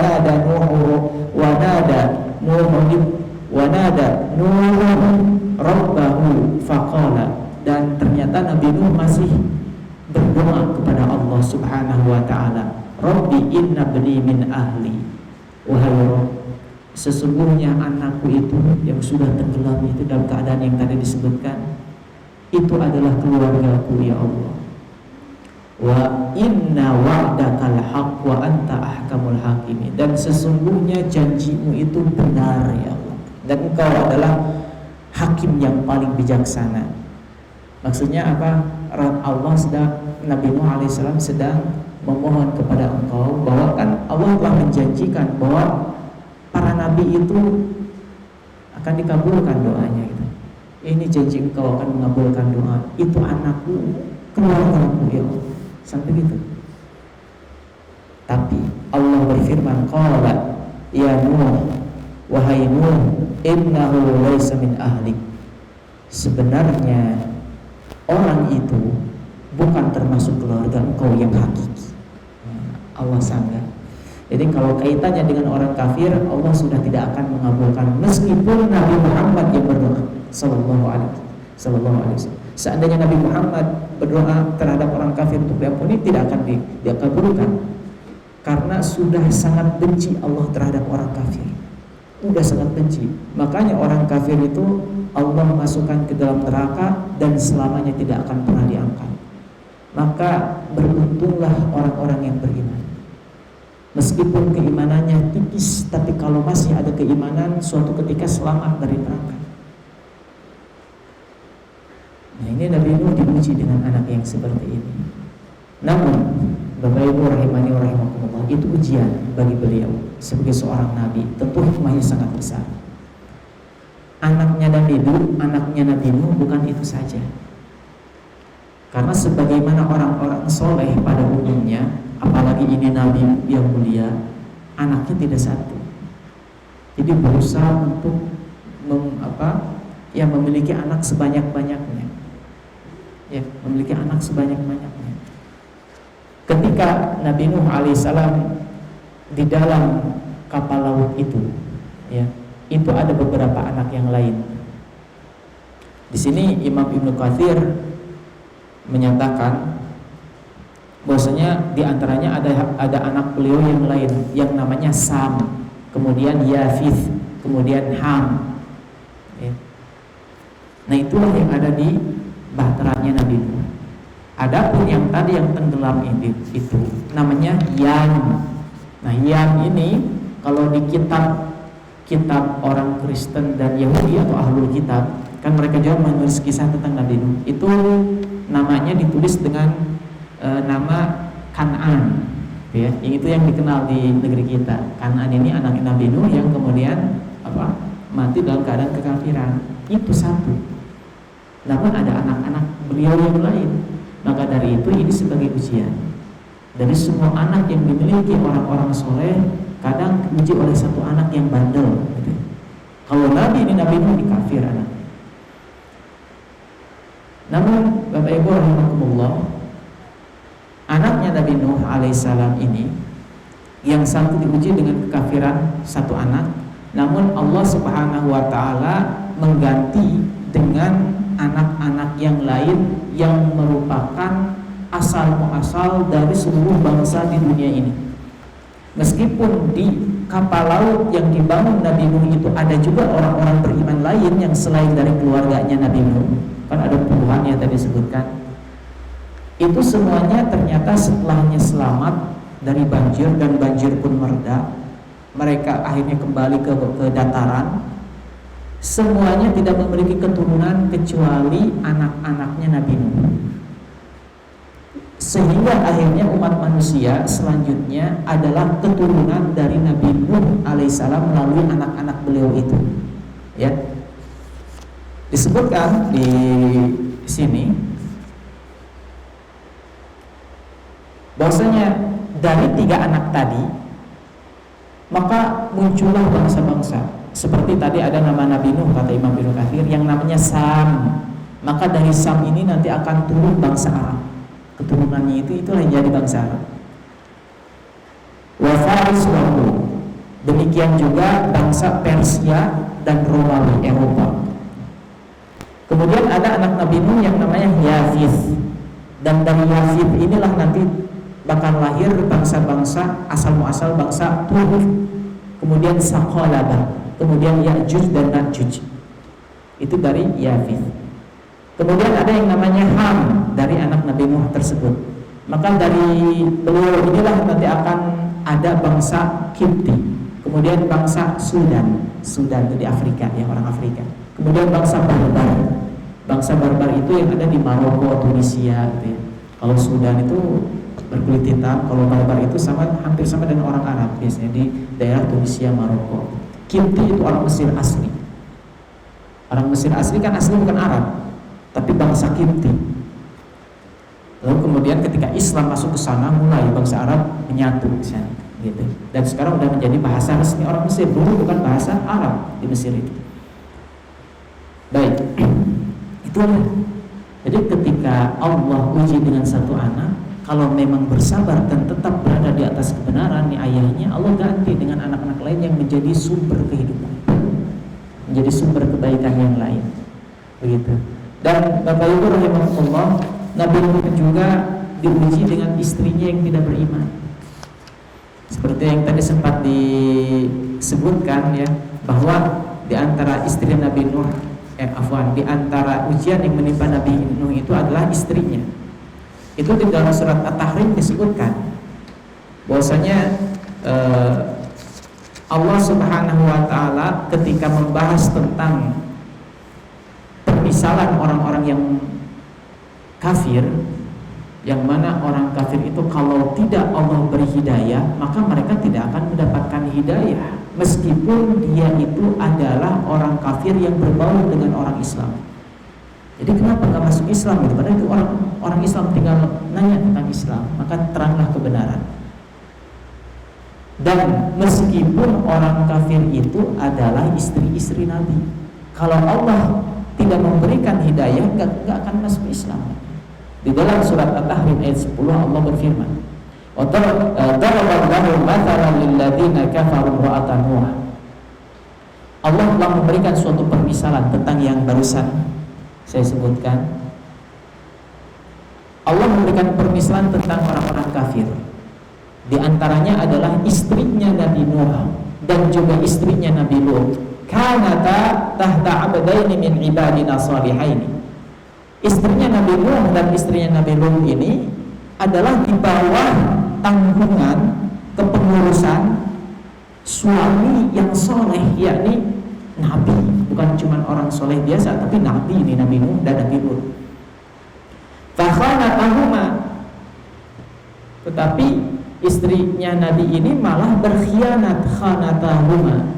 nada nuhun rabbahu faqala, dan ternyata Nabi Nuh masih berdoa kepada Allah Subhanahu wa taala, Rabbi inna bni min ahli, wahai Rabb, sesungguhnya anakku itu yang sudah tenggelam itu dalam keadaan yang tadi disebutkan, itu adalah keluargaku ya Allah. Wa inna wa'dakal haqq wa anta ahkamul hakimin, dan sesungguhnya janjimu itu benar ya Allah, dan engkau adalah hakim yang paling bijaksana. Maksudnya apa? Allah Nabi Nuh alaihissalam sedang memohon kepada engkau bahwa kan Allah telah menjanjikan bahwa para nabi itu akan dikabulkan doanya gitu. Ini janji engkau akan mengabulkan doa. Itu anakku, keluargaku ya Allah. Sampai gitu. Tapi Allah berfirman, qala ya Nuh, wahai Nuh, innahu laisa min ahlik. Sebenarnya orang itu bukan termasuk keluarga engkau yang hakiki. Allah sanggah. Jadi kalau kaitannya dengan orang kafir, Allah sudah tidak akan mengabulkan meskipun Nabi Muhammad yang berdoa sallallahu alaihi wasallam. Seandainya Nabi Muhammad berdoa terhadap orang kafir untuk diampuni, tidak akan dikabulkan, karena sudah sangat benci Allah terhadap orang kafir. Sudah sangat benci. Makanya orang kafir itu Allah masukkan ke dalam neraka dan selamanya tidak akan pernah diangkat. Maka beruntunglah orang-orang yang beriman. Meskipun keimanannya tipis, tapi kalau masih ada keimanan, suatu ketika selamat dari neraka. Nah, ini Nabi Nuh diuji dengan anak yang seperti ini. Namun, Bapak Ibu rahimani wa rahimakumullah, itu ujian bagi beliau sebagai seorang nabi. Tentu hikmahnya sangat besar. Anaknya Nabi Nuh bukan itu saja. Karena sebagaimana orang-orang soleh pada umumnya, apalagi ini Nabi yang mulia, anaknya tidak satu. Jadi berusaha untuk memiliki anak sebanyak-banyaknya. Ya, memiliki anak sebanyak-banyaknya. Ketika Nabi Nuh alaihissalam di dalam kapal laut itu, ya, itu ada beberapa anak yang lain. Di sini Imam Ibnu Katsir menyatakan bahwasanya di antaranya ada anak beliau yang lain yang namanya Sam, kemudian Yafith, kemudian Ham. Ya. Nah, itulah yang ada di bahteranya Nabi Nuh. Adapun yang tadi yang tenggelam itu namanya Yam. Nah, Yam ini kalau di kitab orang Kristen dan Yahudi atau Ahlul Kitab, kan mereka juga menulis kisah tentang Nabi Nuh. Itu namanya ditulis dengan nama Kan'an, ya. Itu yang dikenal di negeri kita. Kan'an ini anak Nabi Nuh yang kemudian mati dalam keadaan kekafiran. Itu satu. Namun ada anak-anak beliau yang lain. Maka dari itu ini sebagai ujian. Dari semua anak yang dimiliki orang-orang soleh, kadang diuji oleh satu anak yang bandel gitu. Kalau Nabi Nuh di kafir anak. Namun Bapak Ibu rahimakumullah, anaknya Nabi Nuh alaihissalam ini yang satu diuji dengan kekafiran satu anak, namun Allah Subhanahu wa taala mengganti dengan anak-anak yang lain yang merupakan asal muasal dari seluruh bangsa di dunia ini. Meskipun di kapal laut yang dibangun Nabi Nuh itu ada juga orang-orang beriman lain yang selain dari keluarganya Nabi Nuh, kan ada puluhan yang tadi disebutkan. Itu semuanya ternyata setelahnya selamat dari banjir dan banjir pun mereda, mereka akhirnya kembali ke dataran. Semuanya tidak memiliki keturunan kecuali anak-anaknya Nabi Nuh. Sehingga akhirnya umat manusia selanjutnya adalah keturunan dari Nabi Nuh alaihissalam melalui anak-anak beliau itu. Ya, disebutkan di sini bahwasanya dari 3 anak tadi maka muncullah bangsa-bangsa. Seperti tadi ada nama Nabi Nuh, kata Imam Ibnu Katsir, yang namanya Sam. Maka dari Sam ini nanti akan turun bangsa Arab. Keturunannya itulah yang jadi bangsa Arab. Wa Faris wa Rum. Demikian juga bangsa Persia dan Romawi, Eropa. Kemudian ada anak Nabi Nuh yang namanya Yafith. Dan dari Yafith inilah nanti bakal lahir bangsa-bangsa asal muasal bangsa Turk, kemudian Saqalabah, kemudian Ya'juj dan Ma'juj. Itu dari Yafith. Kemudian ada yang namanya Ham dari anak Nabi Nuh tersebut. Maka dari beliau inilah nanti akan ada bangsa Kipti, kemudian bangsa Sudan itu di Afrika, ya, orang Afrika. Kemudian bangsa Barbar. Bangsa Barbar itu yang ada di Maroko, Tunisia gitu ya. Kalau Sudan itu berkulit hitam, kalau Barbar itu hampir sama dengan orang Arab biasanya di daerah Tunisia, Maroko. Kipti itu orang Mesir asli. Orang Mesir asli kan asli bukan Arab, tapi bangsa Kipti. Lalu kemudian ketika Islam masuk ke sana, mulai bangsa Arab menyatu di sana, gitu. Dan sekarang sudah menjadi bahasa resmi orang Mesir. Dulu bukan bahasa Arab di Mesir itu. Baik, itulah. Jadi ketika Allah uji dengan satu anak, kalau memang bersabar dan tetap berada di atas kebenaran, nih ayahnya, Allah ganti dengan anak-anak lain yang menjadi sumber kehidupan, menjadi sumber kebaikan yang lain. Begitu. Dan Bapak Ibu rahimahullah, Nabi Nuh juga diuji dengan istrinya yang tidak beriman. Seperti yang tadi sempat disebutkan ya, bahwa di antara istri Nabi Nuh, di antara ujian yang menimpa Nabi Nuh itu adalah istrinya. Itu di dalam surat At-Tahrim disebutkan bahwasanya Allah Subhanahu wa taala ketika membahas tentang permisalan orang-orang yang kafir, yang mana orang kafir itu kalau tidak Allah beri hidayah, maka mereka tidak akan mendapatkan hidayah meskipun dia itu adalah orang kafir yang berbaur dengan orang Islam. Jadi kenapa nggak masuk Islam gitu? Padahal itu orang Islam tinggal nanya tentang Islam, maka teranglah kebenaran. Dan meskipun orang kafir itu adalah istri-istri Nabi, kalau Allah tidak memberikan hidayah, nggak akan masuk Islam. Di dalam surat At-Tahrim ayat 10 Allah berfirman, "Wa daraballahu mathalan lil ladzina kafaru ra'atan Nuh." Allah telah memberikan suatu permisalan tentang yang barusan saya sebutkan. Allah memberikan permisalan tentang orang-orang kafir. Di antaranya adalah istrinya Nabi Nuh dan juga istrinya Nabi Lut. Kanata tahta abdaini min ibadina salihaini. Istrinya Nabi Nuh dan istrinya Nabi Lut ini adalah di bawah tanggungan kepengurusan suami yang soleh, yakni Nabi, bukan cuma orang soleh biasa, tapi Nabi ini, Nabi Nuh dan Nabi Lut. Fakhanatahuma, tetapi istrinya Nabi ini malah berkhianat, khanatahuma.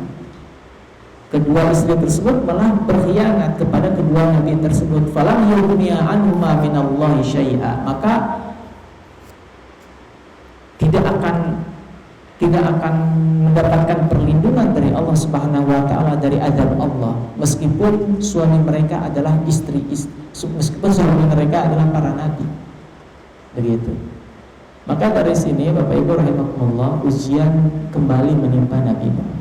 Kedua istri tersebut malah berkhianat kepada kedua nabi tersebut. Falam yughniya anhuma minallahi syai'a, maka tidak akan mendapatkan perlindungan dari Allah Subhanahu wa taala dari azab Allah, meskipun suami mereka adalah meskipun suami mereka adalah para nabi. Begitu. Maka dari sini Bapak Ibu rahimakumullah, ujian kembali menimpa Nabi Nuh,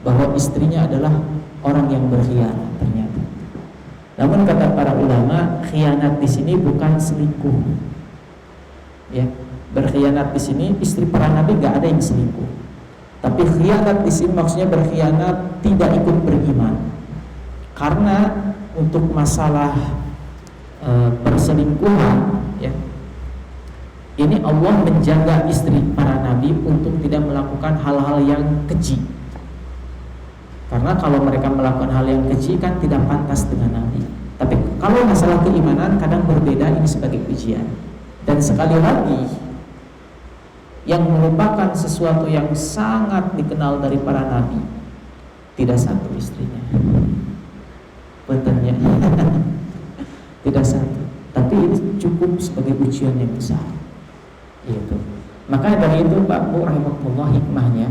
bahwa istrinya adalah orang yang berkhianat ternyata. Namun kata para ulama, khianat di sini bukan selingkuh. Ya, berkhianat di sini istri para nabi nggak ada yang selingkuh. Tapi khianat di sini maksudnya berkhianat tidak ikut beriman. Karena untuk masalah perselingkuhan, ya, ini Allah menjaga istri para nabi untuk tidak melakukan hal-hal yang keji. Karena kalau mereka melakukan hal yang keji kan tidak pantas dengan nabi. Tapi kalau masalah keimanan kadang berbeda, ini sebagai ujian. Dan sekali lagi, yang merupakan sesuatu yang sangat dikenal dari para nabi, tidak satu istrinya, betulnya tidak satu. Tapi ini cukup sebagai ujian yang besar. Itu. Maka dari itu Pak Bu rahimahullah, hikmahnya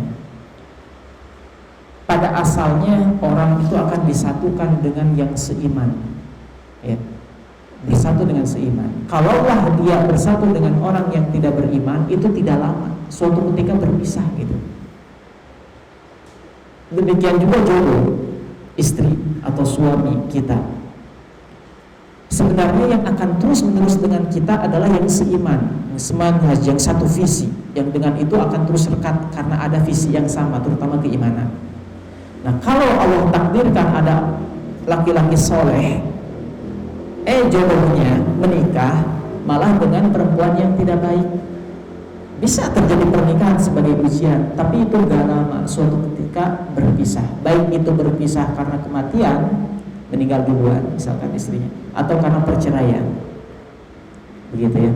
pada asalnya orang itu akan disatukan dengan yang seiman, ya, bersatu dengan seiman. Kalaulah dia bersatu dengan orang yang tidak beriman, itu tidak lama, suatu ketika berpisah gitu. Demikian juga jodoh istri atau suami kita. Sebenarnya yang akan terus menerus dengan kita adalah yang seiman, yang semanhaj, yang satu visi, yang dengan itu akan terus rekat karena ada visi yang sama, terutama keimanan. Nah, kalau Allah takdirkan ada laki-laki soleh, jodohnya menikah malah dengan perempuan yang tidak baik, bisa terjadi pernikahan sebagai ujian, tapi itu gak lama, suatu ketika berpisah. Baik itu berpisah karena kematian, meninggal duluan misalkan istrinya, atau karena perceraian, begitu ya.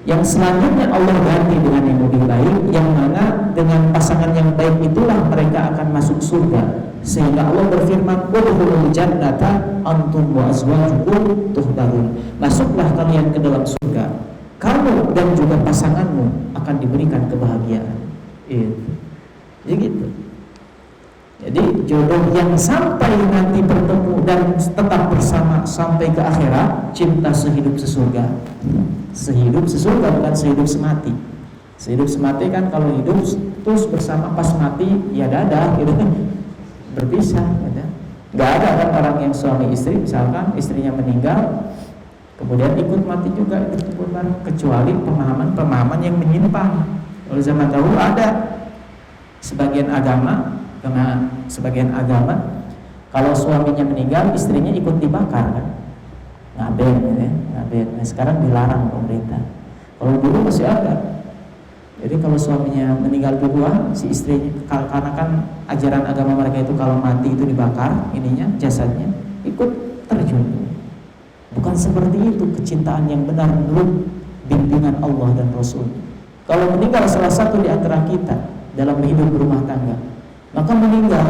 Yang selanjutnya Allah ganti dengan yang lebih baik, yang mana dengan pasangan yang baik itulah mereka akan masuk surga. Sehingga Allah berfirman, udkhulul jannata antum wa azwajukum tuhbarun. Masuklah kalian ke dalam surga, kamu dan juga pasanganmu akan diberikan kebahagiaan. Jadi gitu. Jadi jodoh yang sampai nanti bertemu dan tetap bersama sampai ke akhirat, cinta sehidup sesurga. Sehidup sesurga, bukan sehidup semati. Sehidup semati kan kalau hidup terus bersama, pas mati ya dadah gitu, berpisah gitu. Gak ada kan orang yang suami istri misalkan istrinya meninggal kemudian ikut mati juga, ikut bareng, kecuali pemahaman yang menyimpang. Kalau zaman dahulu ada sebagian agama, karena sebagian agama kalau suaminya meninggal istrinya ikut dibakar kan, ngaben ya, ngaben. Nah, sekarang dilarang pemerintah. Kalau dulu masih ada. Jadi kalau suaminya meninggal duluan, si istrinya, karena kan ajaran agama mereka itu kalau mati itu dibakar ininya, jasadnya, ikut terjun. Bukan seperti itu kecintaan yang benar menurut bimbingan Allah dan Rasul. Kalau meninggal salah satu di antara kita dalam hidup berumah tangga, maka meninggal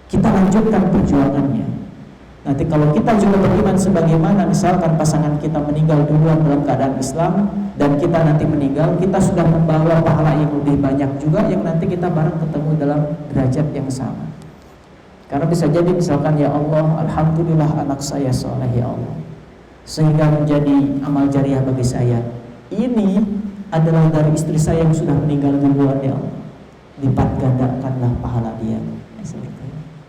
kita lanjutkan perjuangannya. Nanti kalau kita juga beriman sebagaimana misalkan pasangan kita meninggal duluan dalam keadaan Islam dan kita nanti meninggal, kita sudah membawa pahala yang lebih banyak juga yang nanti kita bareng ketemu dalam derajat yang sama. Karena bisa jadi misalkan, ya Allah, alhamdulillah anak saya soleh ya Allah, sehingga menjadi amal jariah bagi saya. Ini adalah dari istri saya yang sudah meninggal duluan ya Allah, lipat gandakanlah pahala dia.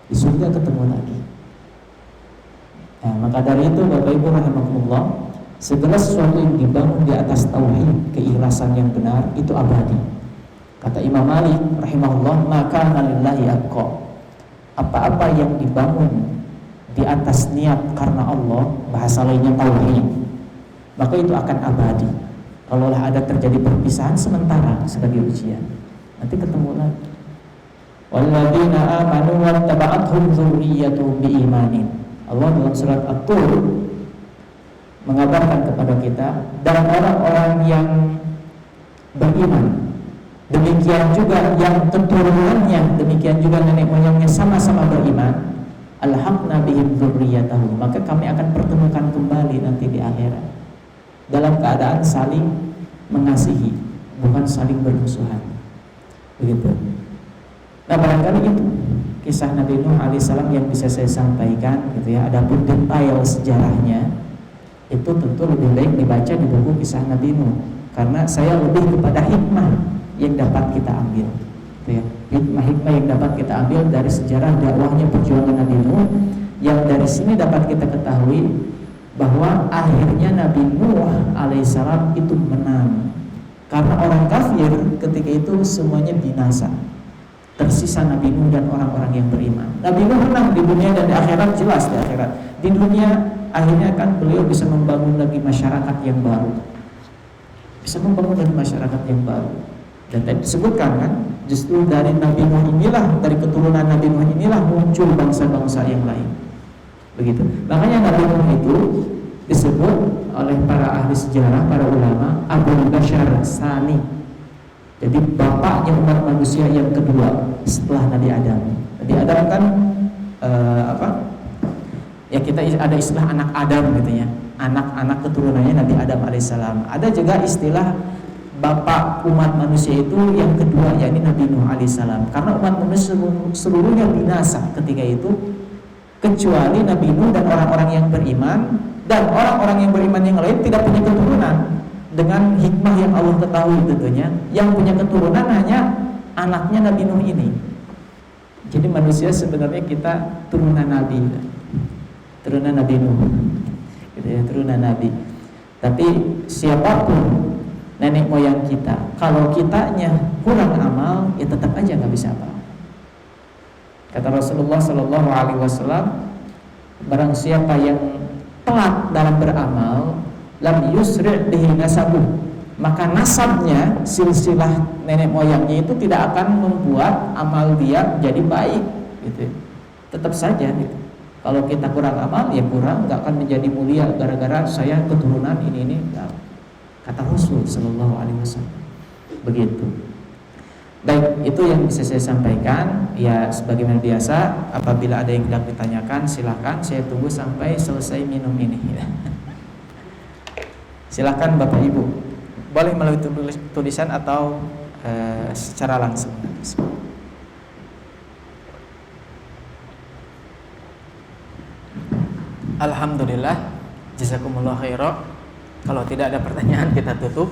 Di surga ketemu lagi. Nah, maka dari itu Bapak Ibu rahimakumullah, segala sesuatu yang dibangun di atas tauhid, keikhlasan yang benar, itu abadi. Kata Imam Malik rahimahullah, maka lillahi abqa. Apa-apa yang dibangun di atas niat karena Allah, bahasa lainnya tauhid, maka itu akan abadi. Kalaulah ada terjadi perpisahan sementara sebagai ujian, nanti ketemu lagi. Walladzina amanu wattaba'athum dzurriyyatuhum biimanin. Allah dalam surat At-Tur mengabarkan kepada kita, dan orang-orang yang beriman, demikian juga yang keturunannya, demikian juga nenek moyangnya sama-sama beriman, alhaqna bihim dzurriyyatahum, maka kami akan pertemukan kembali nanti di akhirat dalam keadaan saling mengasihi, bukan saling bermusuhan. Begitu. Nah, barangkali itu kisah Nabi Nuh alaihissalam yang bisa saya sampaikan gitu ya. Adapun detail sejarahnya itu tentu lebih baik dibaca di buku kisah Nabi Nuh, karena saya lebih kepada hikmah yang dapat kita ambil gitu ya. Hikmah-hikmah yang dapat kita ambil dari sejarah dakwahnya perjuangan Nabi Nuh, yang dari sini dapat kita ketahui bahwa akhirnya Nabi Nuh alaihissalam itu menang. Karena orang kafir ketika itu semuanya binasa. Tersisa Nabi Nuh dan orang-orang yang beriman. Nabi Nuh menang di dunia dan di akhirat, jelas di akhirat. Di dunia akhirnya kan beliau bisa membangun lagi masyarakat yang baru. Bisa membangun lagi masyarakat yang baru. Dan tadi disebutkan kan, justru dari Nabi Nuh inilah, dari keturunan Nabi Nuh inilah muncul bangsa-bangsa yang lain. Begitu. Makanya Nabi Nuh itu disebut oleh para ahli sejarah, para ulama, Abul Bashar Sani. Jadi bapaknya umat manusia yang kedua setelah Nabi Adam. Nabi Adam kan ya kita ada istilah anak Adam gitu ya. Anak-anak keturunannya Nabi Adam alaihissalam. Ada juga istilah bapak umat manusia itu yang kedua, yakni Nabi Nuh alaihissalam. Karena umat manusia seluruhnya binasa ketika itu, kecuali Nabi Nuh dan orang-orang yang beriman, dan orang-orang yang beriman yang lain tidak punya keturunan. Dengan hikmah yang Allah ketahui tentunya, yang punya keturunan hanya anaknya Nabi Nuh ini. Jadi manusia sebenarnya kita turunan Nabi, turunan Nabi Nuh, gitu ya, turunan Nabi. Tapi siapapun nenek moyang kita, kalau kitanya kurang amal, ya tetap aja nggak bisa apa. Kata Rasulullah Shallallahu Alaihi Wasallam, barang siapa yang telat dalam beramal, lam yusri' bihi nasabuh, maka nasabnya, silsilah nenek moyangnya itu tidak akan membuat amal dia jadi baik, gitu. Tetap saja, gitu. Kalau kita kurang amal, ya kurang, nggak akan menjadi mulia gara-gara saya keturunan ini. Kata Rasul Sallallahu Alaihi Wasallam, begitu. Baik, itu yang bisa saya sampaikan. Ya, sebagaimana biasa, apabila ada yang hendak ditanyakan, silahkan. Saya tunggu sampai selesai minum ini. Silahkan Bapak Ibu, boleh melalui tulisan atau secara langsung. Alhamdulillah, jazakumullah khairan. Kalau tidak ada pertanyaan kita tutup.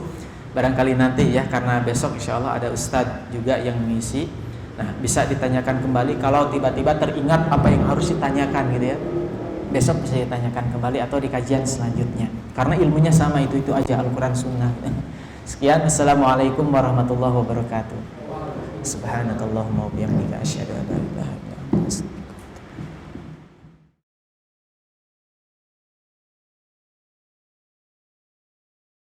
Barangkali nanti ya, karena besok insya Allah ada Ustadz juga yang mengisi. Nah, bisa ditanyakan kembali kalau tiba-tiba teringat apa yang harus ditanyakan gitu ya. Besok bisa ditanyakan kembali atau di kajian selanjutnya. Karena ilmunya sama, itu aja, Al-Quran Sunnah. Sekian, Assalamualaikum warahmatullahi wabarakatuh. Subhanakallahumma wa bihamdika asyhadu an la ilaha